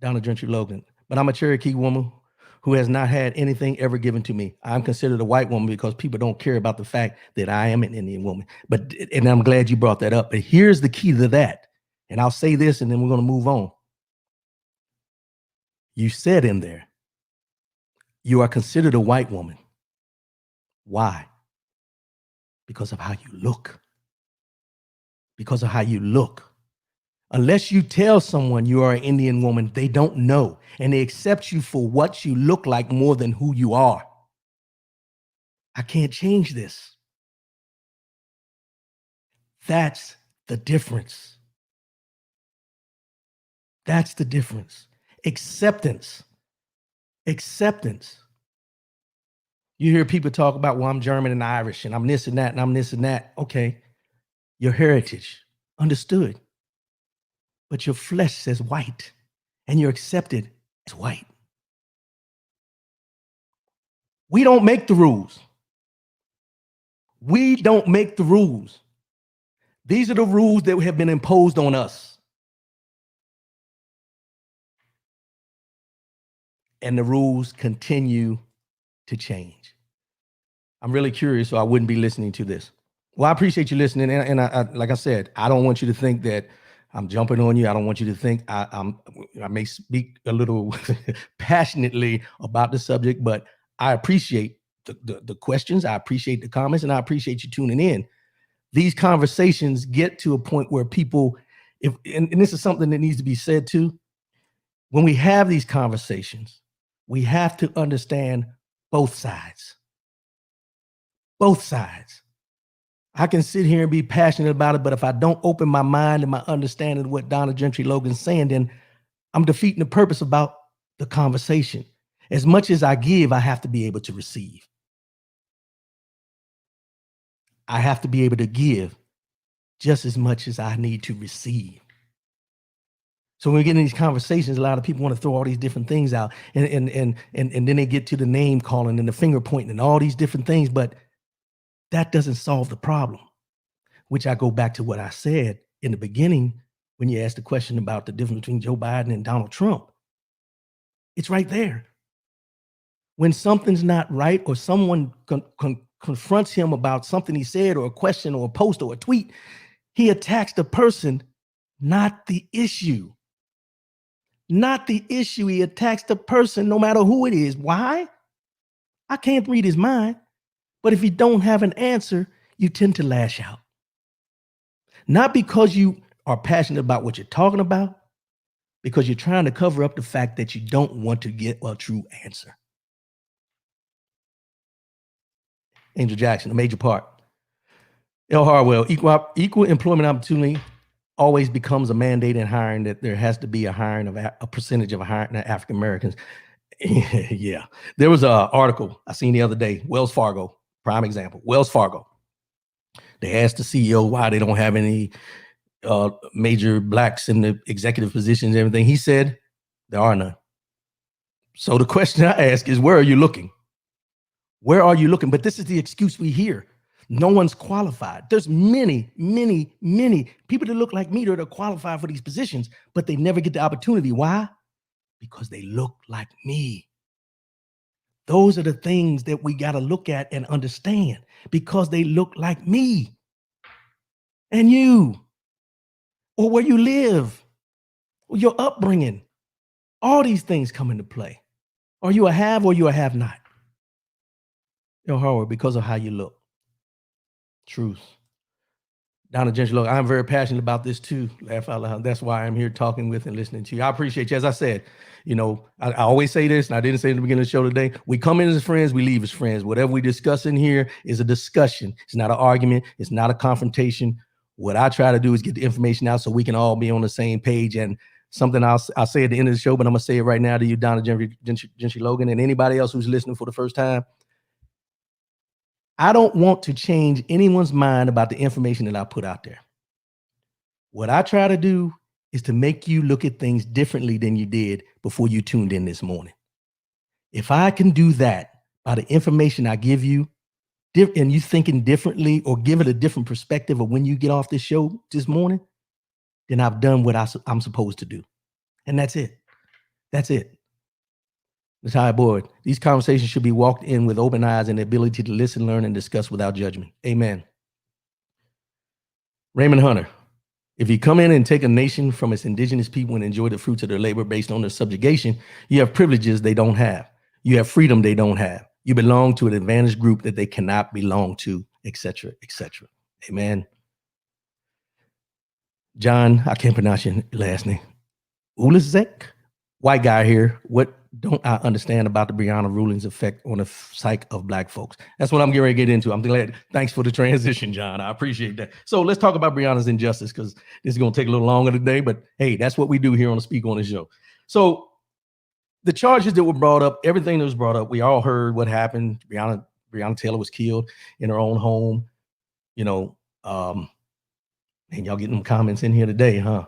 Donna Gentry Logan, but I'm a Cherokee woman who has not had anything ever given to me. I'm considered a white woman because people don't care about the fact that I am an Indian woman. And I'm glad you brought that up. But here's the key to that. And I'll say this and then we're going to move on. You said in there, you are considered a white woman. Why? Because of how you look. Because of how you look. Unless you tell someone you are an Indian woman, they don't know. And they accept you for what you look like more than who you are. I can't change this. That's the difference. That's the difference. Acceptance. Acceptance. You hear people talk about, well, I'm German and Irish and I'm this and that and I'm this and that. Okay. Your heritage. Understood. But your flesh says white and you're accepted as white. We don't make the rules. We don't make the rules. These are the rules that have been imposed on us. And the rules continue to change. I'm really curious, so I wouldn't be listening to this. Well, I appreciate you listening. And I like I said, I don't want you to think that I'm jumping on you. I don't want you to think I may speak a little passionately about the subject, but I appreciate the questions. I appreciate the comments, and I appreciate you tuning in. These conversations get to a point where people, and this is something that needs to be said too, when we have these conversations, we have to understand both sides. Both sides. I can sit here and be passionate about it, but if I don't open my mind and my understanding of what Donna Gentry Logan's saying, then I'm defeating the purpose about the conversation. As much as I give, I have to be able to receive. I have to be able to give just as much as I need to receive. So when we get in these conversations, a lot of people want to throw all these different things out, and then they get to the name calling and the finger pointing and all these different things, but that doesn't solve the problem, which I go back to what I said in the beginning when you asked the question about the difference between Joe Biden and Donald Trump. It's right there. When something's not right or someone confronts him about something he said or a question or a post or a tweet, he attacks the person, not the issue. Not the issue. He attacks the person no matter who it is. Why? I can't read his mind. But if you don't have an answer, you tend to lash out. Not because you are passionate about what you're talking about, because you're trying to cover up the fact that you don't want to get a true answer. Angel Jackson, a major part. L. Harwell, equal employment opportunity always becomes a mandate in hiring, that there has to be a hiring of a percentage of hiring African Americans. Yeah, there was an article I seen the other day, Wells Fargo. Prime example, Wells Fargo. They asked the CEO why they don't have any major blacks in the executive positions and everything. He said, there are none. So the question I ask is, where are you looking? Where are you looking? But this is the excuse we hear. No one's qualified. There's many, many, many people that look like me that are qualified for these positions, but they never get the opportunity. Why? Because they look like me. Those are the things that we got to look at and understand, because they look like me and you, or where you live, or your upbringing. All these things come into play. Are you a have or you a have not? You're Howard, because of how you look. Truth. Donna Gentry, look, I'm very passionate about this too. Laugh out loud. That's why I'm here talking with and listening to you. I appreciate you. As I said, you know, I always say this, and I didn't say it at the beginning of the show today. We come in as friends, we leave as friends. Whatever we discuss in here is a discussion. It's not an argument. It's not a confrontation. What I try to do is get the information out so we can all be on the same page. And something I'll say at the end of the show, but I'm going to say it right now to you, Donna Gentry Logan, and anybody else who's listening for the first time. I don't want to change anyone's mind about the information that I put out there. What I try to do is to make you look at things differently than you did before you tuned in this morning. If I can do that by the information I give you, and you thinking differently or give it a different perspective of when you get off this show this morning, then I've done what I'm supposed to do. And that's it. That's it. Natalia Boyd, these conversations should be walked in with open eyes and the ability to listen, learn, and discuss without judgment. Amen. Raymond Hunter, if you come in and take a nation from its indigenous people and enjoy the fruits of their labor based on their subjugation, you have privileges they don't have. You have freedom they don't have. You belong to an advantaged group that they cannot belong to, etc., etc. Amen. John, I can't pronounce your last name. Ulazek, white guy here. What don't I understand about the Breonna ruling's effect on the psyche of Black folks? That's what I'm getting ready to get into. I'm glad. Thanks for the transition, John. I appreciate that. So let's talk about Breonna's injustice, because this is going to take a little longer today, but hey, that's what we do here on the Speak On the Show. So the charges that were brought up, everything that was brought up, we all heard what happened. Breonna Taylor was killed in her own home. You know, and y'all getting them comments in here today, huh?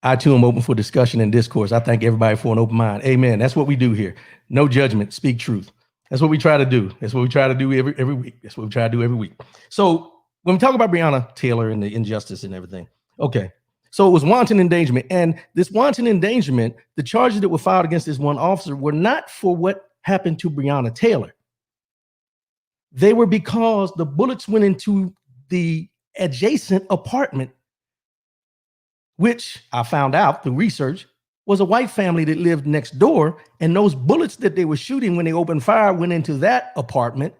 I too am open for discussion and discourse. I thank everybody for an open mind. Amen. That's what we do here. No judgment, speak truth. That's what we try to do. That's what we try to do every week. That's what we try to do every week. So when we talk about Breonna Taylor and the injustice and everything, okay. So it was wanton endangerment. And this wanton endangerment, the charges that were filed against this one officer were not for what happened to Breonna Taylor. They were because the bullets went into the adjacent apartment, which I found out through research was a white family that lived next door. And those bullets that they were shooting when they opened fire went into that apartment,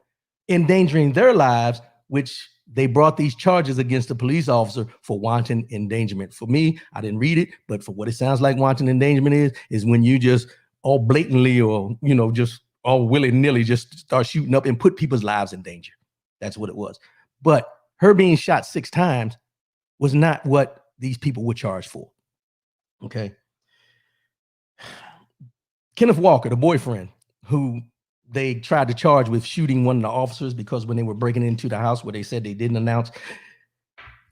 endangering their lives, which they brought these charges against the police officer for wanton endangerment. For me, I didn't read it, but for what it sounds like wanton endangerment is when you just all blatantly or, you know, just all willy-nilly just start shooting up and put people's lives in danger. That's what it was. But her being shot 6 times was not what these people were charged for. Okay. Kenneth Walker, the boyfriend who they tried to charge with shooting one of the officers because when they were breaking into the house where they said they didn't announce,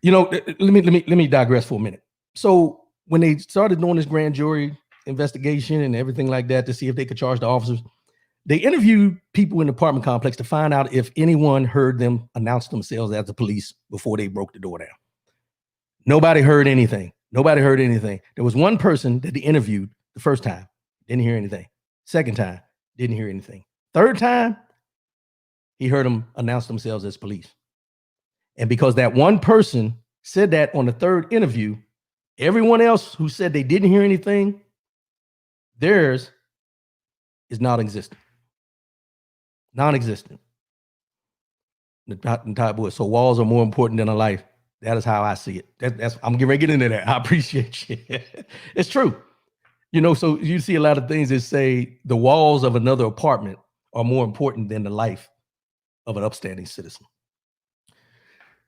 you know, let me digress for a minute. So when they started doing this grand jury investigation and everything like that to see if they could charge the officers, they interviewed people in the apartment complex to find out if anyone heard them announce themselves as the police before they broke the door down. Nobody heard anything. Nobody heard anything. There was one person that they interviewed the first time, didn't hear anything. Second time, didn't hear anything. Third time, he heard them announce themselves as police. And because that one person said that on the third interview, everyone else who said they didn't hear anything, theirs is non-existent. Non-existent. So walls are more important than a life. That is how I see it. That's I'm getting ready to get into that. I appreciate you. It's true. You know, so you see a lot of things that say the walls of another apartment are more important than the life of an upstanding citizen.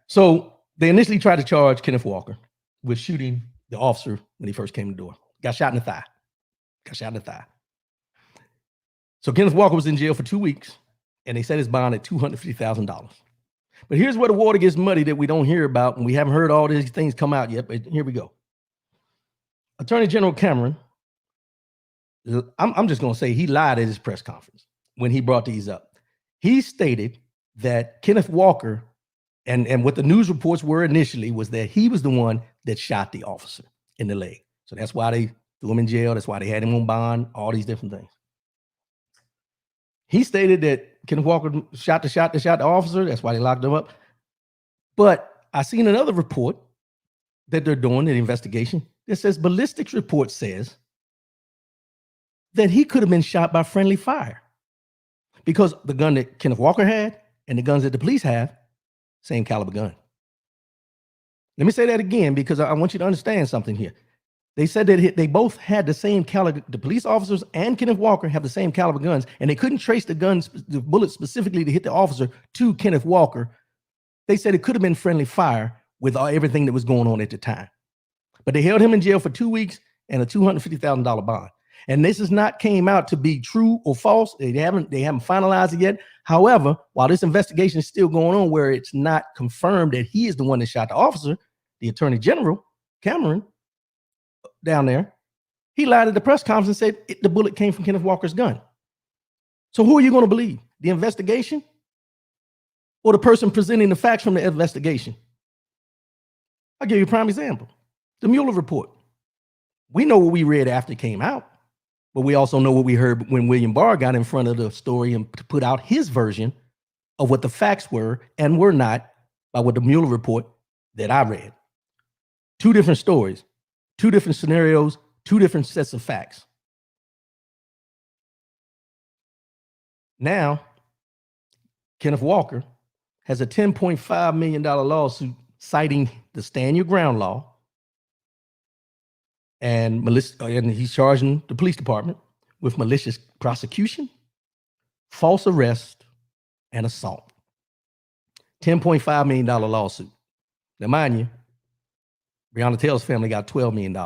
So they initially tried to charge Kenneth Walker with shooting the officer when he first came to the door. Got shot in the thigh. Got shot in the thigh. So Kenneth Walker was in jail for 2 weeks, and they set his bond at $250,000. But here's where the water gets muddy that we don't hear about, and we haven't heard all these things come out yet, but here we go. Attorney General Cameron, I'm just going to say he lied at his press conference when he brought these up. He stated that Kenneth Walker, and what the news reports were initially, was that he was the one that shot the officer in the leg. So that's why they threw him in jail. That's why they had him on bond, all these different things. He stated that Kenneth Walker shot the officer. That's why they locked him up. But I seen another report that they're doing an investigation that says ballistics report says that he could have been shot by friendly fire because the gun that Kenneth Walker had and the guns that the police have, same caliber gun. Let me say that again because I want you to understand something here. They said that they both had the same caliber. The police officers and Kenneth Walker have the same caliber guns, and they couldn't trace the bullet specifically to hit the officer to Kenneth Walker. They said it could have been friendly fire with everything that was going on at the time. But they held him in jail for 2 weeks and a $250,000 bond. And this has not came out to be true or false. They haven't finalized it yet. However, while this investigation is still going on, where it's not confirmed that he is the one that shot the officer, the Attorney General Cameron down there, he lied at the press conference and said the bullet came from Kenneth Walker's gun. So who are you going to believe? The investigation or the person presenting the facts from the investigation? I'll give you a prime example. The Mueller report. We know what we read after it came out, but we also know what we heard when William Barr got in front of the story and put out his version of what the facts were and were not by what the Mueller report that I read. Two different stories, two different scenarios, two different sets of facts. Now, Kenneth Walker has a $10.5 million lawsuit citing the Stand Your Ground law. And he's charging the police department with malicious prosecution, false arrest, and assault. $10.5 million lawsuit. Now, mind you, Breonna Taylor's family got $12 million.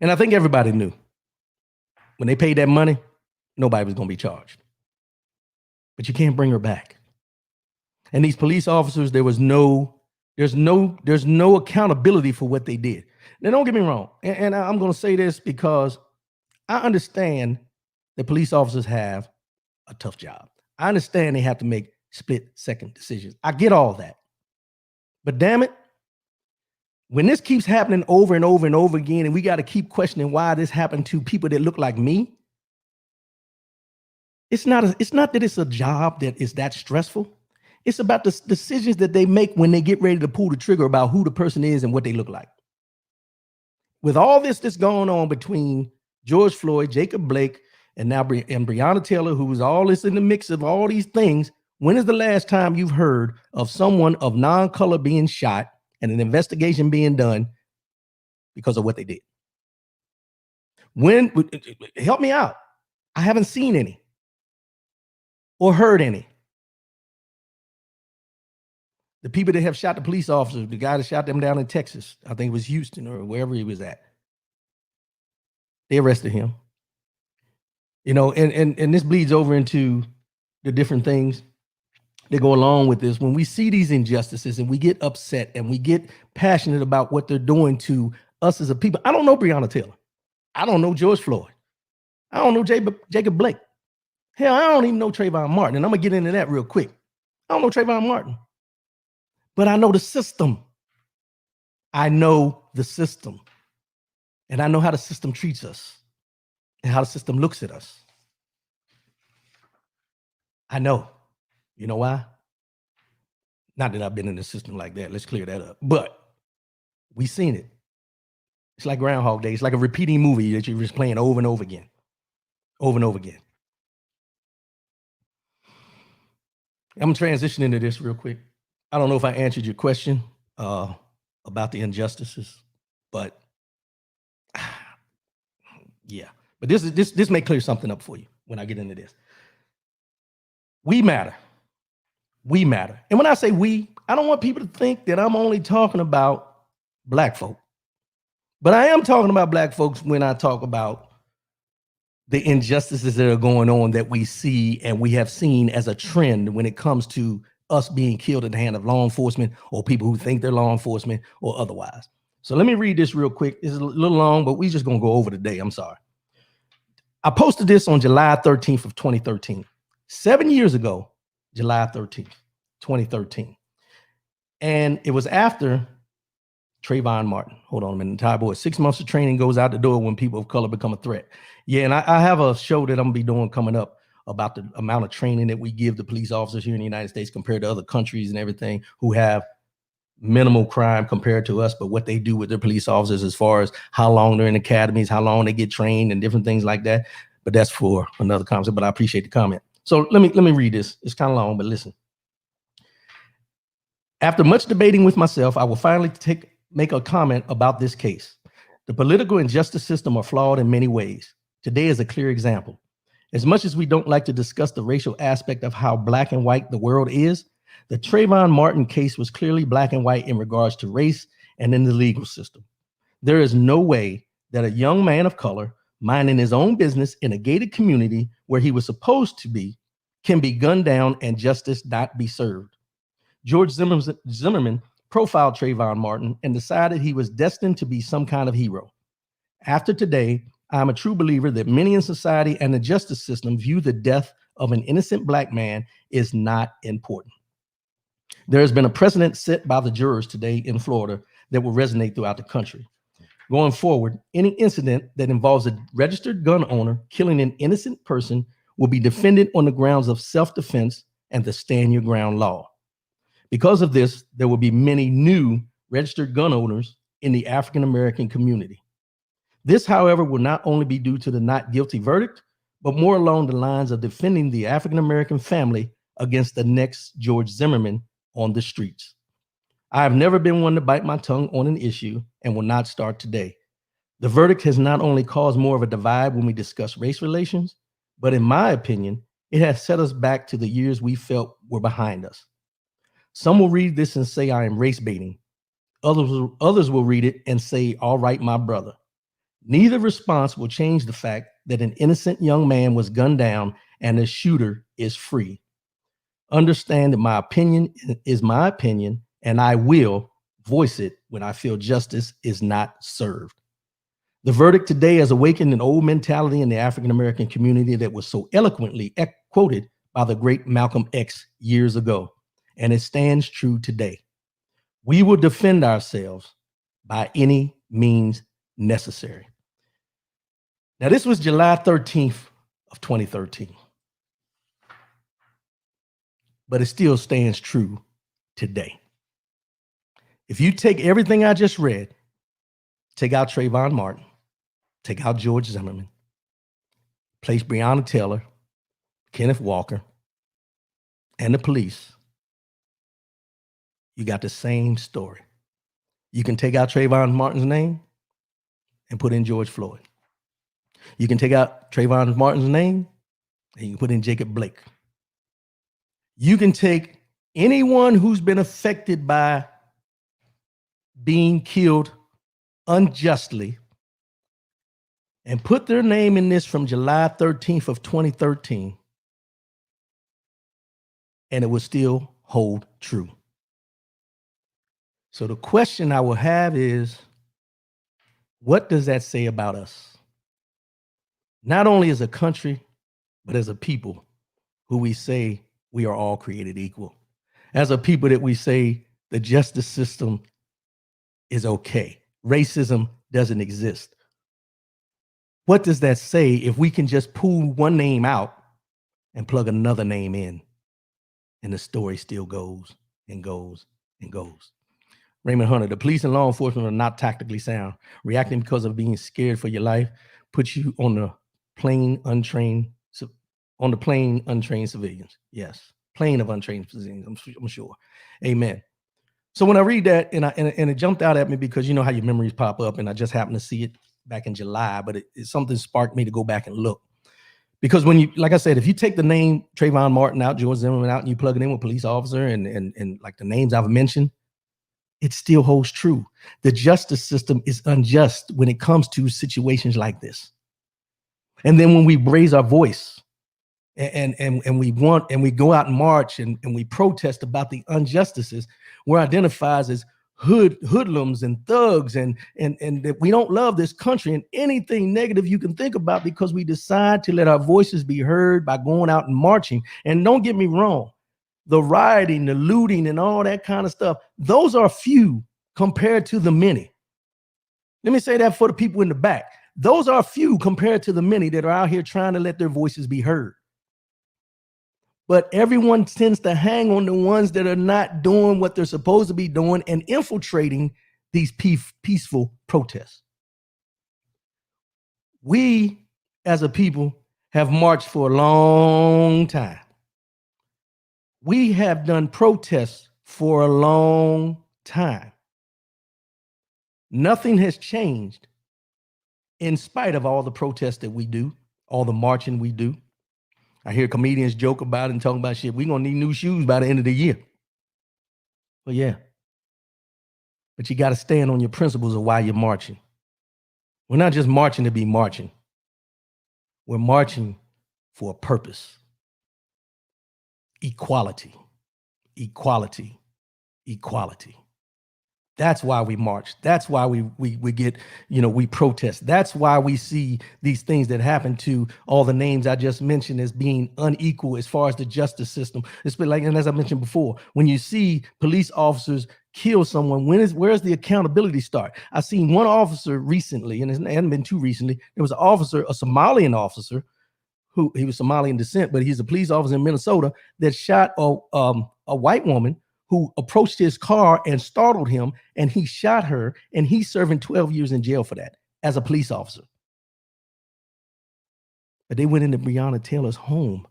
And I think everybody knew when they paid that money, nobody was going to be charged. But you can't bring her back. And these police officers, there's no accountability for what they did. Now, don't get me wrong. And I'm going to say this because I understand that police officers have a tough job. I understand they have to make split-second decisions. I get all that. But damn it, when this keeps happening over and over and over again, and we got to keep questioning why this happened to people that look like me, it's not that it's a job that is that stressful. It's about the decisions that they make when they get ready to pull the trigger about who the person is and what they look like. With all this that's going on between George Floyd, Jacob Blake, and now Breonna Taylor, who was all this in the mix of all these things, when is the last time you've heard of someone of non-color being shot and an investigation being done because of what they did? Help me out. I haven't seen any or heard any. The people that have shot the police officers, the guy that shot them down in Texas, I think it was Houston or wherever he was at, they arrested him. You know, and this bleeds over into the different things that go along with this. When we see these injustices and we get upset and we get passionate about what they're doing to us as a people. I don't know Breonna Taylor. I don't know George Floyd. I don't know Jacob Blake. Hell, I don't even know Trayvon Martin. And I'm going to get into that real quick. I don't know Trayvon Martin. But I know the system. I know the system. And I know how the system treats us and how the system looks at us. I know. You know why? Not that I've been in the system like that. Let's clear that up. But we've seen it. It's like Groundhog Day. It's like a repeating movie that you're just playing over and over again. Over and over again. I'm transitioning into this real quick. I don't know if I answered your question about the injustices, but yeah. But this may clear something up for you when I get into this. We matter. We matter. And when I say we, I don't want people to think that I'm only talking about Black folk. But I am talking about Black folks when I talk about the injustices that are going on that we see and we have seen as a trend when it comes to us being killed at the hand of law enforcement or people who think they're law enforcement or otherwise. So let me read this real quick. It's a little long, but we're just going to go over today. I'm sorry. I posted this on July 13th of 2013. 7 years ago, July 13th, 2013. And it was after Trayvon Martin. Hold on a minute. Entire boy. 6 months of training goes out the door when people of color become a threat. Yeah, and I have a show that I'm gonna be doing coming up about the amount of training that we give the police officers here in the United States compared to other countries and everything who have minimal crime compared to us, but what they do with their police officers as far as how long they're in academies, how long they get trained and different things like that. But that's for another concept, but I appreciate the comment. So let me read this. It's kind of long, but listen. After much debating with myself, I will finally make a comment about this case. The political and justice system are flawed in many ways. Today is a clear example. As much as we don't like to discuss the racial aspect of how black and white the world is, the Trayvon Martin case was clearly black and white in regards to race and in the legal system. There is no way that a young man of color minding his own business in a gated community where he was supposed to be can be gunned down and justice not be served. George Zimmerman profiled Trayvon Martin and decided he was destined to be some kind of hero. After today, I'm a true believer that many in society and the justice system view the death of an innocent black man is not important. There has been a precedent set by the jurors today in Florida that will resonate throughout the country. Going forward, any incident that involves a registered gun owner killing an innocent person will be defended on the grounds of self-defense and the stand your ground law. Because of this, there will be many new registered gun owners in the African-American community. This, however, will not only be due to the not guilty verdict, but more along the lines of defending the African-American family against the next George Zimmerman on the streets. I have never been one to bite my tongue on an issue and will not start today. The verdict has not only caused more of a divide when we discuss race relations, but in my opinion, it has set us back to the years we felt were behind us. Some will read this and say I am race baiting. Others will read it and say, all right, my brother. Neither response will change the fact that an innocent young man was gunned down and the shooter is free. Understand that my opinion is my opinion, and I will voice it when I feel justice is not served. The verdict today has awakened an old mentality in the African-American community that was so eloquently quoted by the great Malcolm X years ago, and it stands true today. We will defend ourselves by any means necessary. Now, this was July 13th of 2013, but it still stands true today. If you take everything I just read, take out Trayvon Martin, take out George Zimmerman, place Breonna Taylor, Kenneth Walker, and the police, you got the same story. You can take out Trayvon Martin's name and put in George Floyd. You can take out Trayvon Martin's name and you can put in Jacob Blake. You can take anyone who's been affected by being killed unjustly and put their name in this from July 13th of 2013, and it will still hold true. So the question I will have is, what does that say about us? Not only as a country, but as a people who we say we are all created equal. As a people that we say the justice system is okay. Racism doesn't exist. What does that say if we can just pull one name out and plug another name in, and the story still goes and goes and goes? Raymond Hunter, the police and law enforcement are not tactically sound. Reacting because of being scared for your life puts you on the plain untrained civilians. Yes, plain of untrained civilians, I'm sure. Amen. So when I read that, and it jumped out at me because you know how your memories pop up, and I just happened to see it back in July, but it something sparked me to go back and look. Because when you, like I said, if you take the name Trayvon Martin out, George Zimmerman out, and you plug it in with police officer and like the names I've mentioned, it still holds true. The justice system is unjust when it comes to situations like this. And then when we raise our voice and we go out and march and we protest about the injustices, we're identified as hoodlums and thugs and that we don't love this country and anything negative you can think about because we decide to let our voices be heard by going out and marching. And don't get me wrong, the rioting, the looting and all that kind of stuff, those are few compared to the many. Let me say that for the people in the back. Those are few compared to the many that are out here trying to let their voices be heard. But everyone tends to hang on the ones that are not doing what they're supposed to be doing and infiltrating these peaceful protests. We, as a people, have marched for a long time. We have done protests for a long time. Nothing has changed in spite of all the protests that we do, all the marching we do. I hear comedians joke about it and talk about shit. We're going to need new shoes by the end of the year. Well, yeah. But you got to stand on your principles of why you're marching. We're not just marching to be marching. We're marching for a purpose. Equality, equality, equality. That's why we march. That's why we get, we protest. That's why we see these things that happen to all the names I just mentioned as being unequal as far as the justice system. It's been like, and as I mentioned before, when you see police officers kill someone, where's the accountability start? I've seen one officer recently, and it hasn't been too recently. There was an officer, a Somalian officer, who he was Somalian descent, but he's a police officer in Minnesota that shot a white woman who approached his car and startled him, and he shot her, and he's serving 12 years in jail for that as a police officer. But they went into Breonna Taylor's home,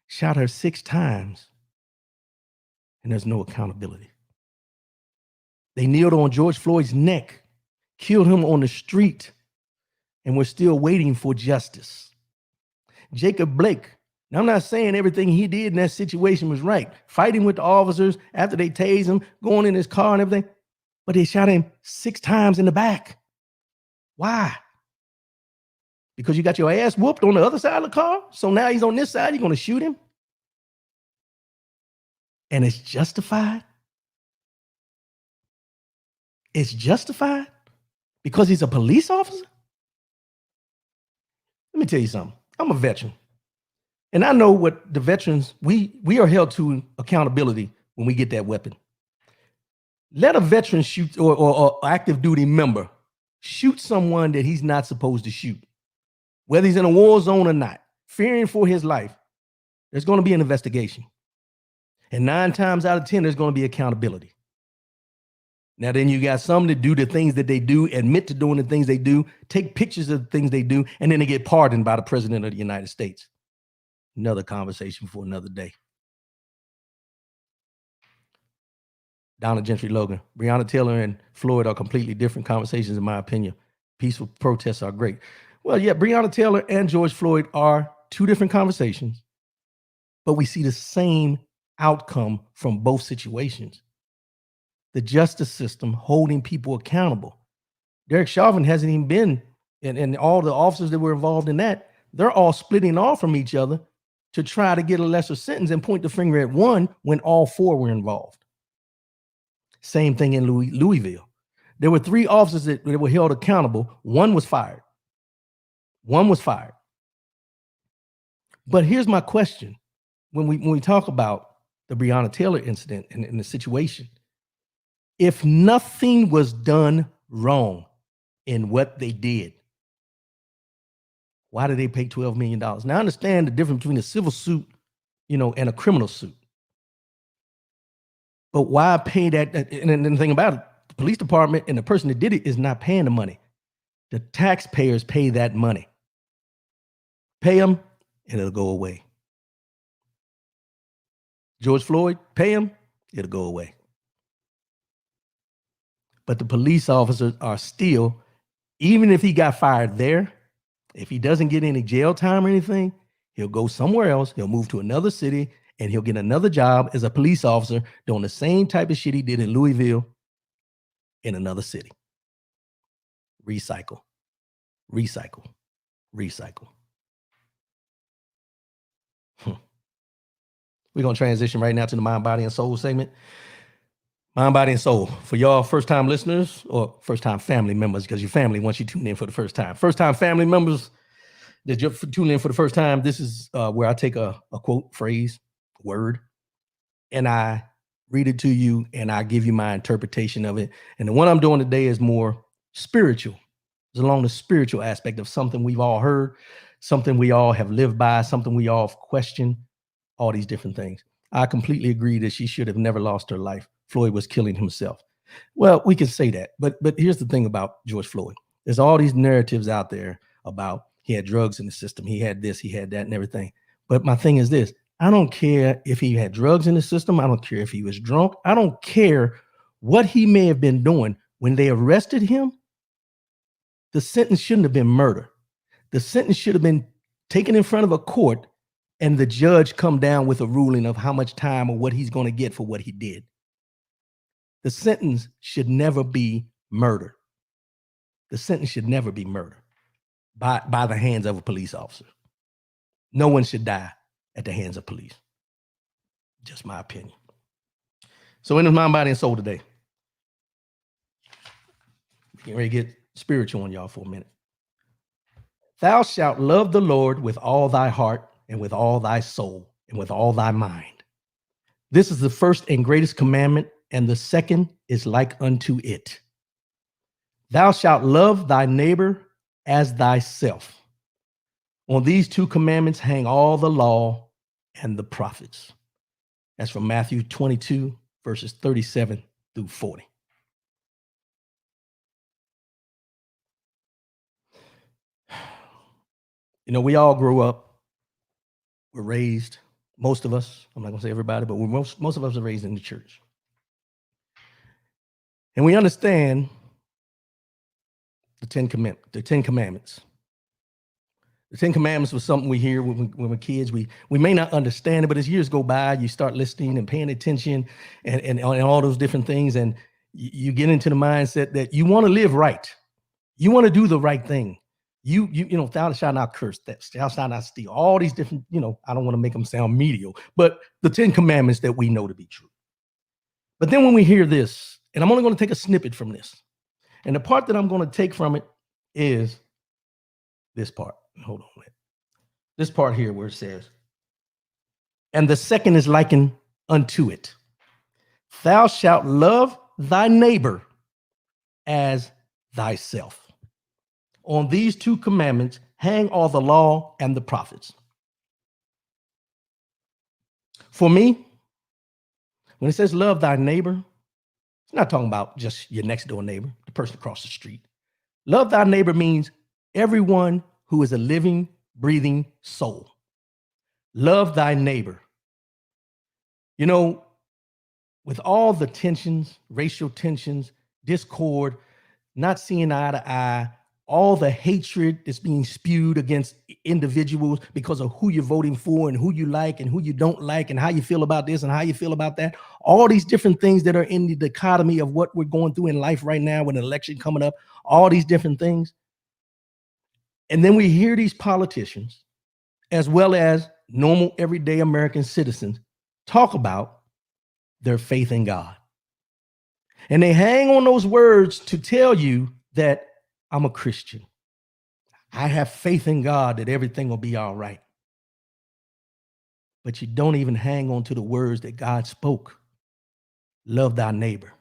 shot her 6 times, and there's no accountability. They kneeled on George Floyd's neck, killed him on the street, and we're still waiting for justice. Jacob Blake, now, I'm not saying everything he did in that situation was right. Fighting with the officers after they tased him, going in his car and everything. But they shot him 6 times in the back. Why? Because you got your ass whooped on the other side of the car? So now he's on this side, you're going to shoot him? And it's justified? It's justified? Because he's a police officer? Let me tell you something. I'm a veteran. And I know what the veterans, we are held to accountability when we get that weapon. Let a veteran shoot or active duty member shoot someone that he's not supposed to shoot, whether he's in a war zone or not, fearing for his life. There's going to be an investigation. And 9 times out of 10, there's going to be accountability. Now, then you got some that do the things that they do, admit to doing the things they do, take pictures of the things they do, and then they get pardoned by the president of the United States. Another conversation for another day. Donna Gentry Logan, Breonna Taylor and Floyd are completely different conversations, in my opinion. Peaceful protests are great. Well, yeah, Breonna Taylor and George Floyd are 2 different conversations, but we see the same outcome from both situations. The justice system holding people accountable. Derek Chauvin hasn't even been, and all the officers that were involved in that, they're all splitting off from each other to try to get a lesser sentence and point the finger at one when all 4 were involved. Same thing in Louisville. There were 3 officers that were held accountable. 1 was fired. 1 was fired. But here's my question. When we talk about the Breonna Taylor incident and the situation, if nothing was done wrong in what they did, why did they pay $12 million? Now, I understand the difference between a civil suit, and a criminal suit. But why pay that? And the thing about it, the police department and the person that did it is not paying the money. The taxpayers pay that money. Pay them, and it'll go away. George Floyd, pay him, it'll go away. But the police officers are still, even if he got fired there, if he doesn't get any jail time or anything, he'll go somewhere else. He'll move to another city and he'll get another job as a police officer doing the same type of shit he did in Louisville in another city. Recycle, recycle, recycle. We're going to transition right now to the Mind, Body, and Soul segment. Mind, Body, and Soul. For y'all first-time listeners or first-time family members, because your family wants you to tune in for the first time. First-time family members that just tune in for the first time, this is where I take a quote, phrase, word, and I read it to you, and I'll give you my interpretation of it. And the one I'm doing today is more spiritual. It's along the spiritual aspect of something we've all heard, something we all have lived by, something we all have questioned, all these different things. I completely agree that she should have never lost her life. Floyd was killing himself. Well, we can say that, but here's the thing about George Floyd. There's all these narratives out there about he had drugs in the system, he had this, he had that, and everything. But my thing is this: I don't care if he had drugs in the system. I don't care if he was drunk. I don't care what he may have been doing. When they arrested him, the sentence shouldn't have been murder. The sentence should have been taken in front of a court and the judge come down with a ruling of how much time or what he's going to get for what he did. The sentence should never be murder. The sentence should never be murder by the hands of a police officer. No one should die at the hands of police. Just my opinion. So in his mind, body, and soul today, we can ready to get spiritual on y'all for a minute. Thou shalt love the Lord with all thy heart and with all thy soul and with all thy mind. This is the first and greatest commandment, and the second is like unto it. Thou shalt love thy neighbor as thyself. On these two commandments hang all the law and the prophets. That's from Matthew 22, verses 37 through 40. You know, we all grew up, we're raised, most of us, I'm not going to say everybody, but most of us are raised in the church. And we understand the Ten Commandments. The Ten Commandments was something we hear when we're kids. We may not understand it, but as years go by, you start listening and paying attention and all those different things. And you get into the mindset that you want to live right. You want to do the right thing. You know, thou shalt not curse, thou shalt not steal, all these different, you know, I don't want to make them sound medial, but the 10 commandments that we know to be true. But then when we hear this, and I'm only going to take a snippet from this, and the part that I'm going to take from it is this part. Hold on. This part here where it says, and the second is likened unto it. Thou shalt love thy neighbor as thyself. On these two commandments hang all the law and the prophets. For me, when it says love thy neighbor, it's not talking about just your next door neighbor, the person across the street. Love thy neighbor means everyone who is a living, breathing soul. Love thy neighbor. You know, with all the tensions, racial tensions, discord, not seeing eye to eye, all the hatred that's being spewed against individuals because of who you're voting for and who you like and who you don't like and how you feel about this and how you feel about that, all these different things that are in the dichotomy of what we're going through in life right now with an election coming up, all these different things. And then we hear these politicians, as well as normal everyday American citizens, talk about their faith in God. And they hang on those words to tell you that I'm a Christian. I have faith in God that everything will be all right. But you don't even hang on to the words that God spoke. Love thy neighbor.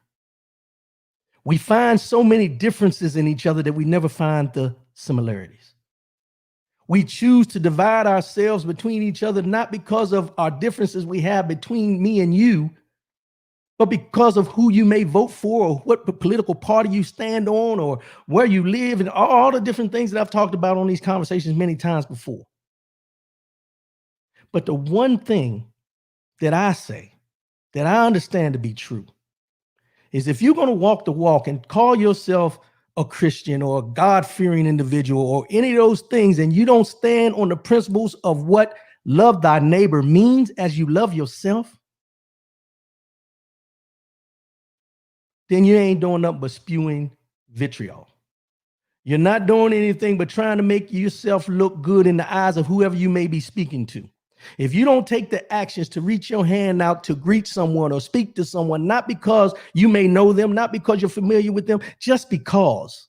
We find so many differences in each other that we never find the similarities. We choose to divide ourselves between each other, not because of our differences we have between me and you, but because of who you may vote for or what political party you stand on or where you live and all the different things that I've talked about on these conversations many times before. But the one thing that I say that I understand to be true is if you're going to walk the walk and call yourself a Christian or a God-fearing individual or any of those things, and you don't stand on the principles of what love thy neighbor means as you love yourself, then you ain't doing nothing but spewing vitriol. You're not doing anything but trying to make yourself look good in the eyes of whoever you may be speaking to. If you don't take the actions to reach your hand out to greet someone or speak to someone, not because you may know them, not because you're familiar with them, just because,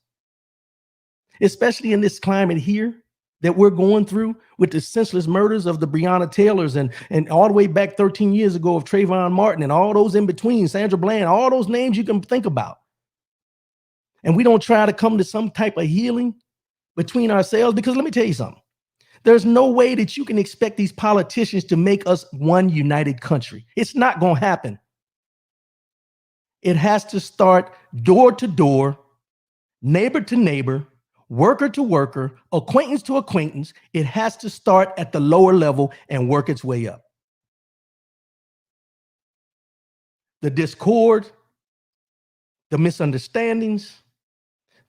especially in this climate here, that we're going through with the senseless murders of the Breonna Taylors and all the way back 13 years ago of Trayvon Martin and all those in between, Sandra Bland, all those names you can think about. And we don't try to come to some type of healing between ourselves, because let me tell you something. There's no way that you can expect these politicians to make us one united country. It's not going to happen. It has to start door to door, neighbor to neighbor, worker to worker, acquaintance to acquaintance. It has to start at the lower level and work its way up. The discord, the misunderstandings,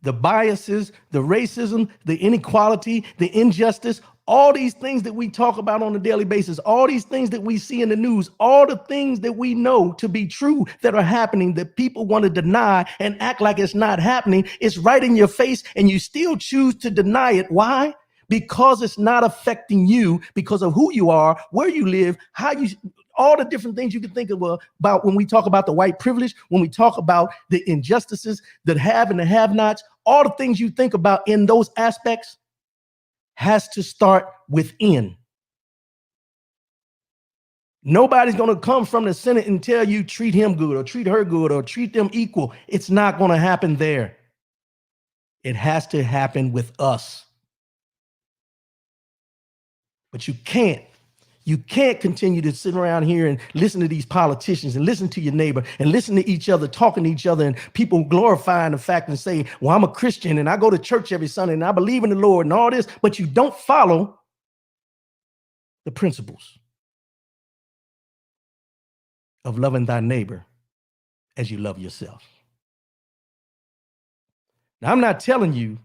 the biases, the racism, the inequality, the injustice, all these things that we talk about on a daily basis, all these things that we see in the news, all the things that we know to be true that are happening that people want to deny and act like it's not happening, it's right in your face and you still choose to deny it. Why? Because it's not affecting you because of who you are, where you live, how you, all the different things you can think of about when we talk about the white privilege, when we talk about the injustices that have and the have-nots, all the things you think about in those aspects has to start within. Nobody's going to come from the Senate and tell you treat him good or treat her good or treat them equal. It's not going to happen there. It has to happen with us. But you can't continue to sit around here and listen to these politicians and listen to your neighbor and listen to each other, talking to each other, and people glorifying the fact and saying, well, I'm a Christian and I go to church every Sunday and I believe in the Lord and all this, but you don't follow the principles of loving thy neighbor as you love yourself. Now, I'm not telling you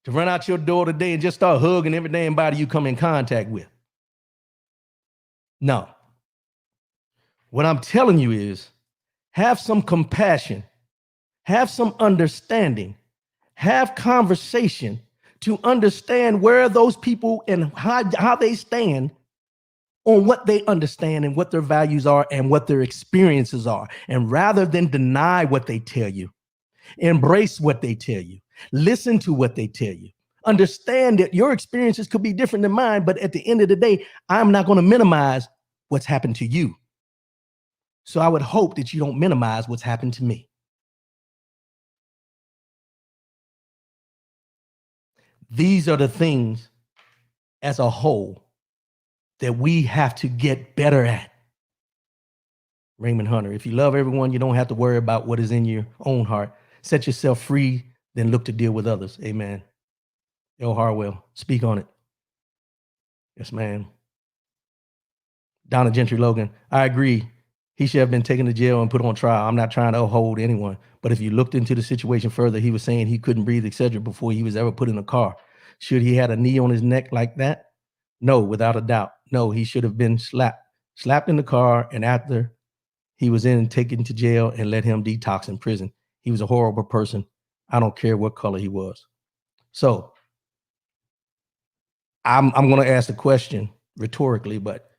to run out your door today and just start hugging every damn body you come in contact with. No. What I'm telling you is have some compassion, have some understanding, have conversation to understand where those people and how they stand on what they understand and what their values are and what their experiences are. And rather than deny what they tell you, embrace what they tell you, listen to what they tell you. Understand that your experiences could be different than mine, but at the end of the day, I'm not going to minimize what's happened to you. So I would hope that you don't minimize what's happened to me. These are the things as a whole that we have to get better at. Raymond Hunter, if you love everyone, you don't have to worry about what is in your own heart. Set yourself free, then look to deal with others. Amen. L. Harwell, speak on it. Yes, ma'am. Donna Gentry Logan, I agree. He should have been taken to jail and put on trial. I'm not trying to hold anyone, but if you looked into the situation further, he was saying he couldn't breathe, etc., before he was ever put in a car. Should he had a knee on his neck like that? No, without a doubt. No, he should have been slapped in the car, and after he was taken to jail and let him detox in prison. He was a horrible person. I don't care what color he was. So I'm going to ask the question rhetorically, but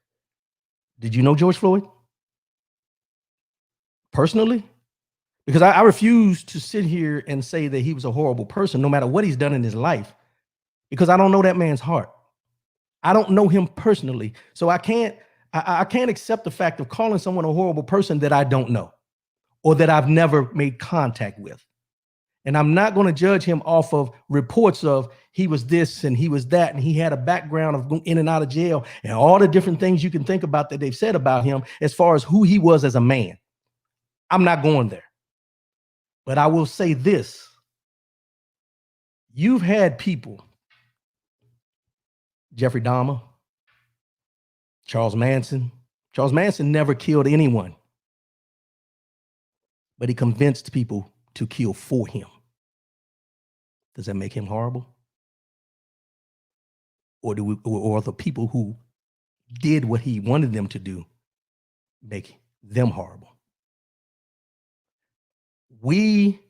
did you know George Floyd personally? Because I refuse to sit here and say that he was a horrible person, no matter what he's done in his life, because I don't know that man's heart. I don't know him personally. So I can't accept the fact of calling someone a horrible person that I don't know or that I've never made contact with. And I'm not going to judge him off of reports of he was this and he was that, and he had a background of going in and out of jail and all the different things you can think about that they've said about him as far as who he was as a man. I'm not going there. But I will say this. You've had people, Jeffrey Dahmer, Charles Manson. Charles Manson never killed anyone, but he convinced people to kill for him. Does that make him horrible? Or the people who did what he wanted them to do make them horrible? We,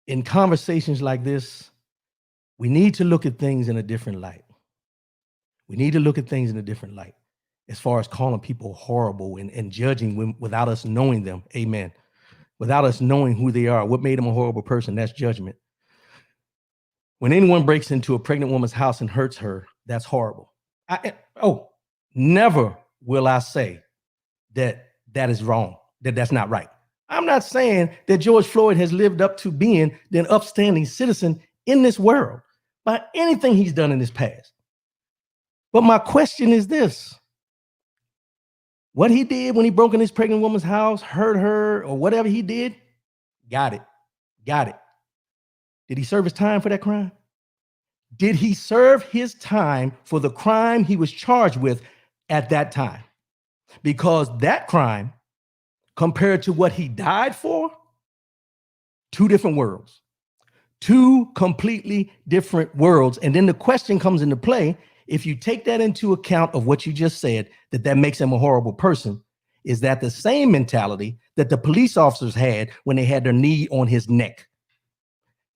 in conversations like this, we need to look at things in a different light. We need to look at things in a different light as far as calling people horrible and judging without us knowing them. Amen. Without us knowing who they are, what made them a horrible person, that's judgment. When anyone breaks into a pregnant woman's house and hurts her, that's horrible. Never will I say that that is wrong, that that's not right. I'm not saying that George Floyd has lived up to being an upstanding citizen in this world by anything he's done in his past. But my question is this: what he did when he broke in this pregnant woman's house, hurt her, or whatever he did, got it. Did he serve his time for that crime? Did he serve his time for the crime he was charged with at that time? Because that crime, compared to what he died for, two different worlds, two completely different worlds. And then the question comes into play: if you take that into account of what you just said, that makes him a horrible person, is that the same mentality that the police officers had when they had their knee on his neck?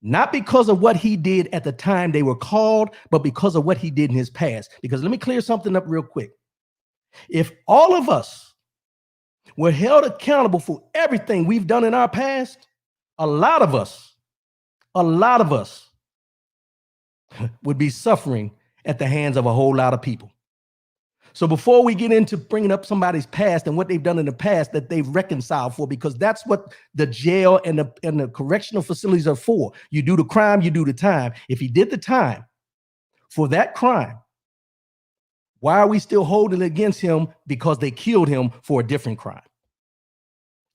Not because of what he did at the time they were called, but because of what he did in his past. Because let me clear something up real quick. If all of us were held accountable for everything we've done in our past, a lot of us would be suffering at the hands of a whole lot of people. So before we get into bringing up somebody's past and what they've done in the past that they've reconciled for, because that's what the jail and the correctional facilities are for. You do the crime, you do the time. If he did the time for that crime, why are we still holding it against him because they killed him for a different crime?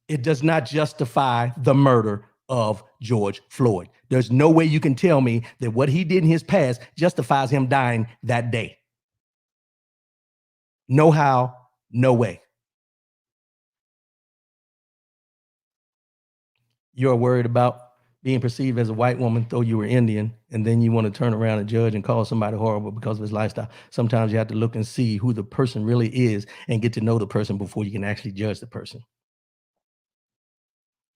It does not justify the murder of George Floyd. There's no way you can tell me that what he did in his past justifies him dying that day. No how, no way. You're worried about being perceived as a white woman, though you were Indian, and then you want to turn around and judge and call somebody horrible because of his lifestyle. Sometimes you have to look and see who the person really is and get to know the person before you can actually judge the person.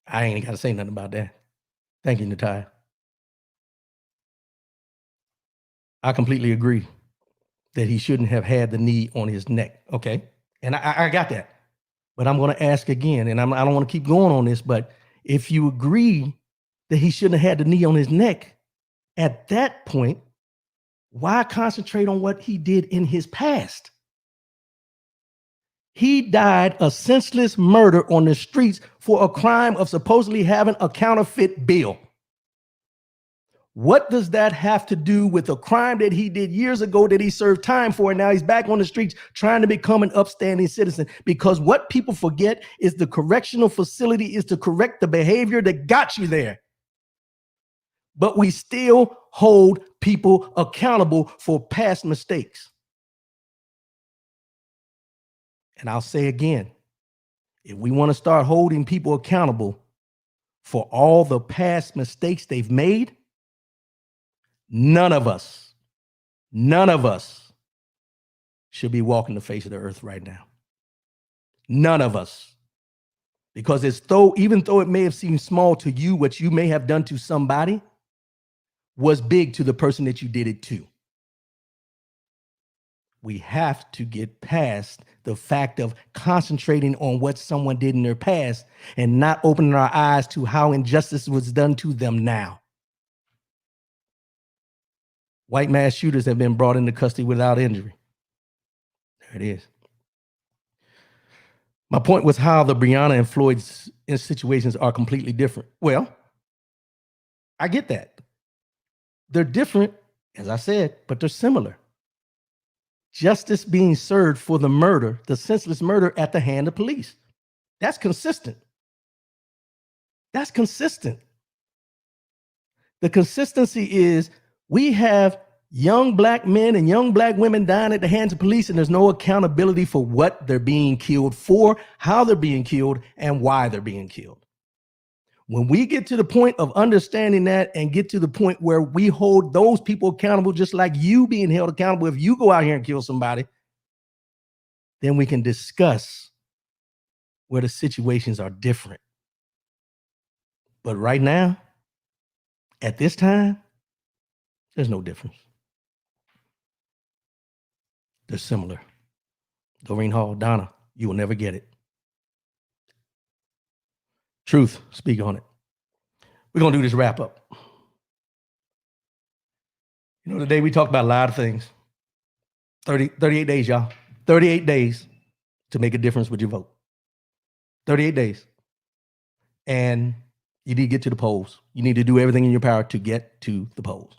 I ain't got to say nothing about that. Thank you, Natia. I completely agree that he shouldn't have had the knee on his neck. Okay. And I got that. But I'm going to ask again, and I don't want to keep going on this, but if you agree that he shouldn't have had the knee on his neck, at that point, why concentrate on what he did in his past? He died a senseless murder on the streets for a crime of supposedly having a counterfeit bill. What does that have to do with a crime that he did years ago that he served time for, and now he's back on the streets trying to become an upstanding citizen? Because what people forget is the correctional facility is to correct the behavior that got you there. But we still hold people accountable for past mistakes. And I'll say again, if we want to start holding people accountable for all the past mistakes they've made, none of us should be walking the face of the earth right now. None of us. Because even though it may have seemed small to you, what you may have done to somebody was big to the person that you did it to. We have to get past the fact of concentrating on what someone did in their past and not opening our eyes to how injustice was done to them now. White mass shooters have been brought into custody without injury. There it is. My point was how the Breonna and Floyd's situations are completely different. Well, I get that. They're different, as I said, but they're similar. Justice being served for the murder, the senseless murder at the hand of police. That's consistent. That's consistent. The consistency is we have young black men and young black women dying at the hands of police, and there's no accountability for what they're being killed for, how they're being killed, and why they're being killed. When we get to the point of understanding that and get to the point where we hold those people accountable, just like you being held accountable if you go out here and kill somebody, then we can discuss where the situations are different. But right now, at this time, there's no difference. They're similar. Doreen Hall, Donna, you will never get it. Truth, speak on it. We're going to do this wrap up. You know, today we talked about a lot of things. 38 days, y'all. 38 days to make a difference with your vote. 38 days. And you need to get to the polls. You need to do everything in your power to get to the polls.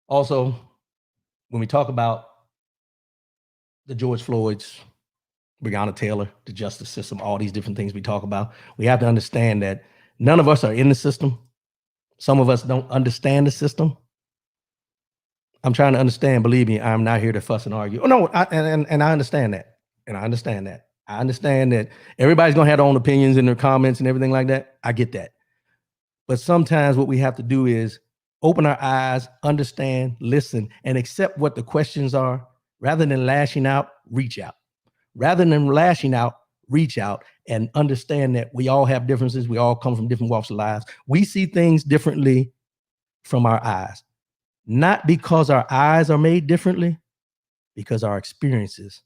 Also, when we talk about the George Floyd's, Breonna Taylor, the justice system, all these different things we talk about, we have to understand that none of us are in the system. Some of us don't understand the system. I'm trying to understand. Believe me, I'm not here to fuss and argue. Oh no, and I understand that. And I understand that. I understand that everybody's gonna have their own opinions and their comments and everything like that. I get that. But sometimes what we have to do is open our eyes, understand, listen, and accept what the questions are. Rather than lashing out, reach out. Rather than lashing out, reach out and understand that we all have differences. We all come from different walks of lives. We see things differently from our eyes. Not because our eyes are made differently, because our experiences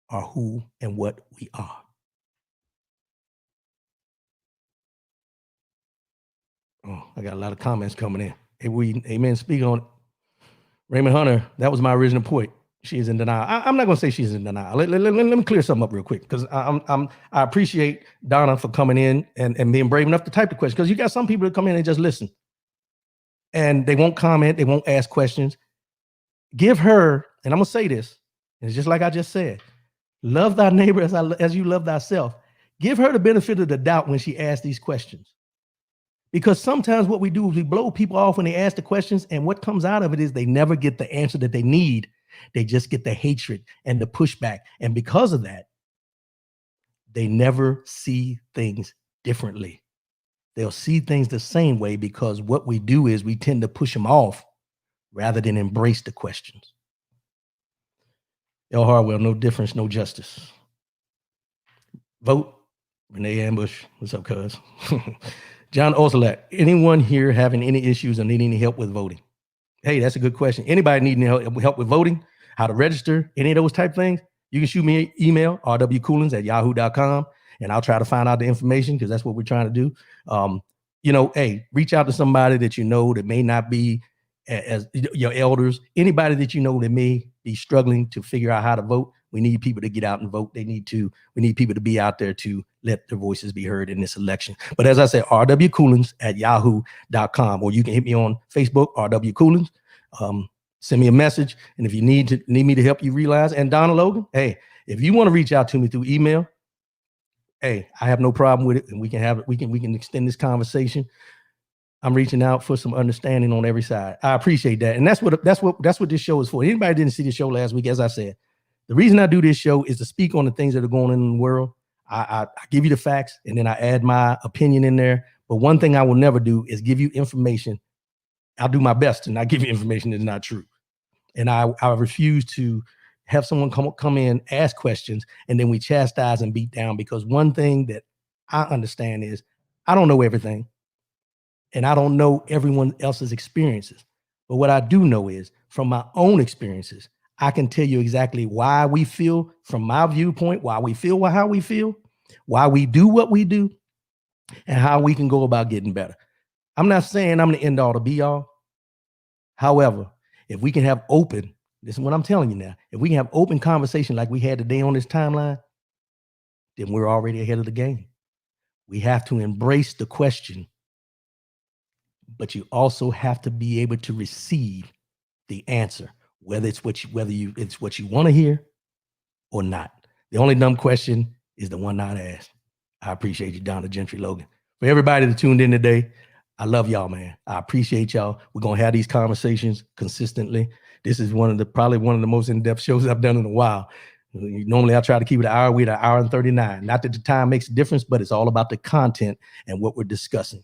are who and what we are. Oh, I got a lot of comments coming in. Amen. Speak on it. Raymond Hunter, that was my original point. She is in denial. I'm not going to say she's in denial. Let me clear something up real quick, because I appreciate Donna for coming in and being brave enough to type the question, because you got some people that come in and just listen. And they won't comment. They won't ask questions. Give her, and I'm going to say this, and it's just like I just said, love thy neighbor as you love thyself. Give her the benefit of the doubt when she asks these questions. Because sometimes what we do is we blow people off when they ask the questions, and what comes out of it is they never get the answer that they need. They just get the hatred and the pushback. And because of that, they never see things differently. They'll see things the same way, because what we do is we tend to push them off rather than embrace the questions. L. Harwell, no difference, no justice. Vote. Renee Ambush, what's up, cuz? John Ozelak, anyone here having any issues or needing any help with voting? Hey, that's a good question. Anybody needing help with voting, how to register, any of those type things, you can shoot me an email, rwcoolins@yahoo.com, and I'll try to find out the information, because that's what we're trying to do. Hey, reach out to somebody that you know that may not be as your elders, anybody that you know that may be struggling to figure out how to vote. We need people to get out and vote. We need people to be out there to let their voices be heard in this election. But as I said, rwcoolins@yahoo.com, or you can hit me on Facebook, RW Coolins. Send me a message. And if you need me to help you realize, and Donna Logan, hey, if you want to reach out to me through email, hey, I have no problem with it. And we can extend this conversation. I'm reaching out for some understanding on every side. I appreciate that. And that's what this show is for. Anybody didn't see the show last week, as I said, the reason I do this show is to speak on the things that are going on in the world. I give you the facts, and then I add my opinion in there. But one thing I will never do is give you information. I'll do my best to not give you information that's not true. And I refuse to have someone come in, ask questions, and then we chastise and beat down, because one thing that I understand is I don't know everything, and I don't know everyone else's experiences. But what I do know is, from my own experiences, I can tell you exactly why we feel, from my viewpoint, why we feel how we feel, why we do what we do, and how we can go about getting better. I'm not saying I'm the end all to be all. However, if we can have open, this is what I'm telling you now, if we can have open conversation like we had today on this timeline, then we're already ahead of the game. We have to embrace the question, but you also have to be able to receive the answer, whether it's what you want to hear or not. The only dumb question is the one not asked. I appreciate you, Donna Gentry Logan. For everybody that tuned in today, I love y'all, man. I appreciate y'all. We're going to have these conversations consistently. This is probably one of the most in-depth shows I've done in a while. Normally I try to keep it an hour. We're at an hour and 39. Not that the time makes a difference, but it's all about the content and what we're discussing.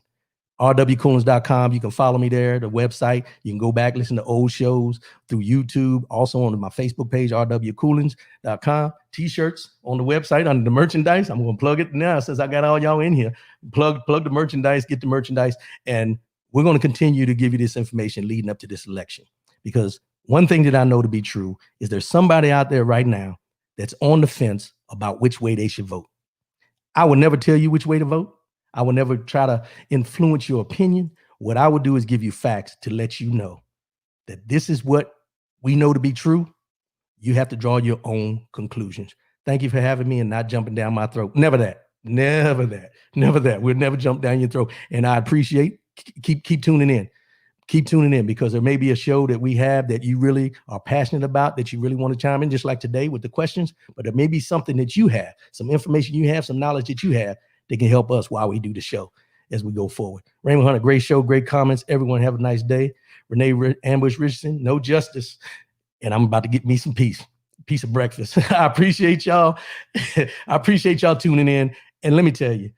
rwcoolins.com. You can follow me there, the website. You can go back, listen to old shows through YouTube. Also on my Facebook page, rwcoolins.com. T-shirts on the website under the merchandise. I'm going to plug it now since I got all y'all in here. Plug the merchandise, get the merchandise. And we're going to continue to give you this information leading up to this election. Because one thing that I know to be true is there's somebody out there right now that's on the fence about which way they should vote. I would never tell you which way to vote. I will never try to influence your opinion. What I would do is give you facts to let you know that this is what we know to be true, you have to draw your own conclusions. Thank you for having me and not jumping down my throat. Never that. Never that. Never that. We'll never jump down your throat. And I appreciate, keep tuning in. Keep tuning in, because there may be a show that we have that you really are passionate about, that you really want to chime in, just like today with the questions. But there may be something that you have, some information you have, some knowledge that you have that can help us while we do the show as we go forward. Raymond Hunter, great show, great comments. Everyone have a nice day. Renee Ambush Richardson, no justice. And I'm about to get me some piece of breakfast. I appreciate y'all. I appreciate y'all tuning in. And let me tell you,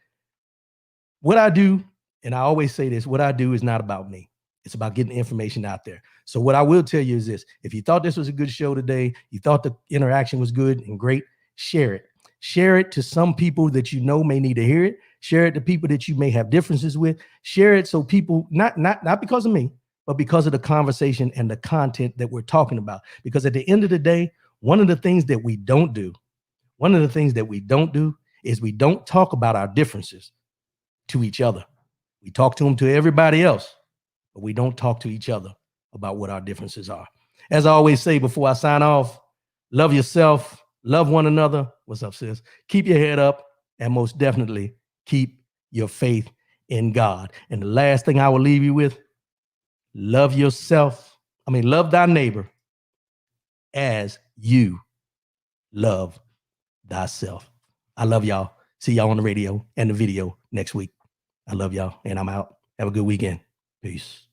what I do, and I always say this, what I do is not about me. It's about getting the information out there. So what I will tell you is this: if you thought this was a good show today, you thought the interaction was good and great, share it. Share it to some people that you know may need to hear it. Share it to people that you may have differences with. Share it so people, not because of me, but because of the conversation and the content that we're talking about. Because at the end of the day, one of the things that we don't do is we don't talk about our differences to each other. We talk to them to everybody else, but we don't talk to each other about what our differences are. As I always say before I sign off, love yourself, love one another. What's up, sis? Keep your head up, and most definitely keep your faith in God. And the last thing I will leave you with, love thy neighbor as you love thyself. I love y'all. See y'all on the radio and the video next week. I love y'all, and I'm out. Have a good weekend. Peace.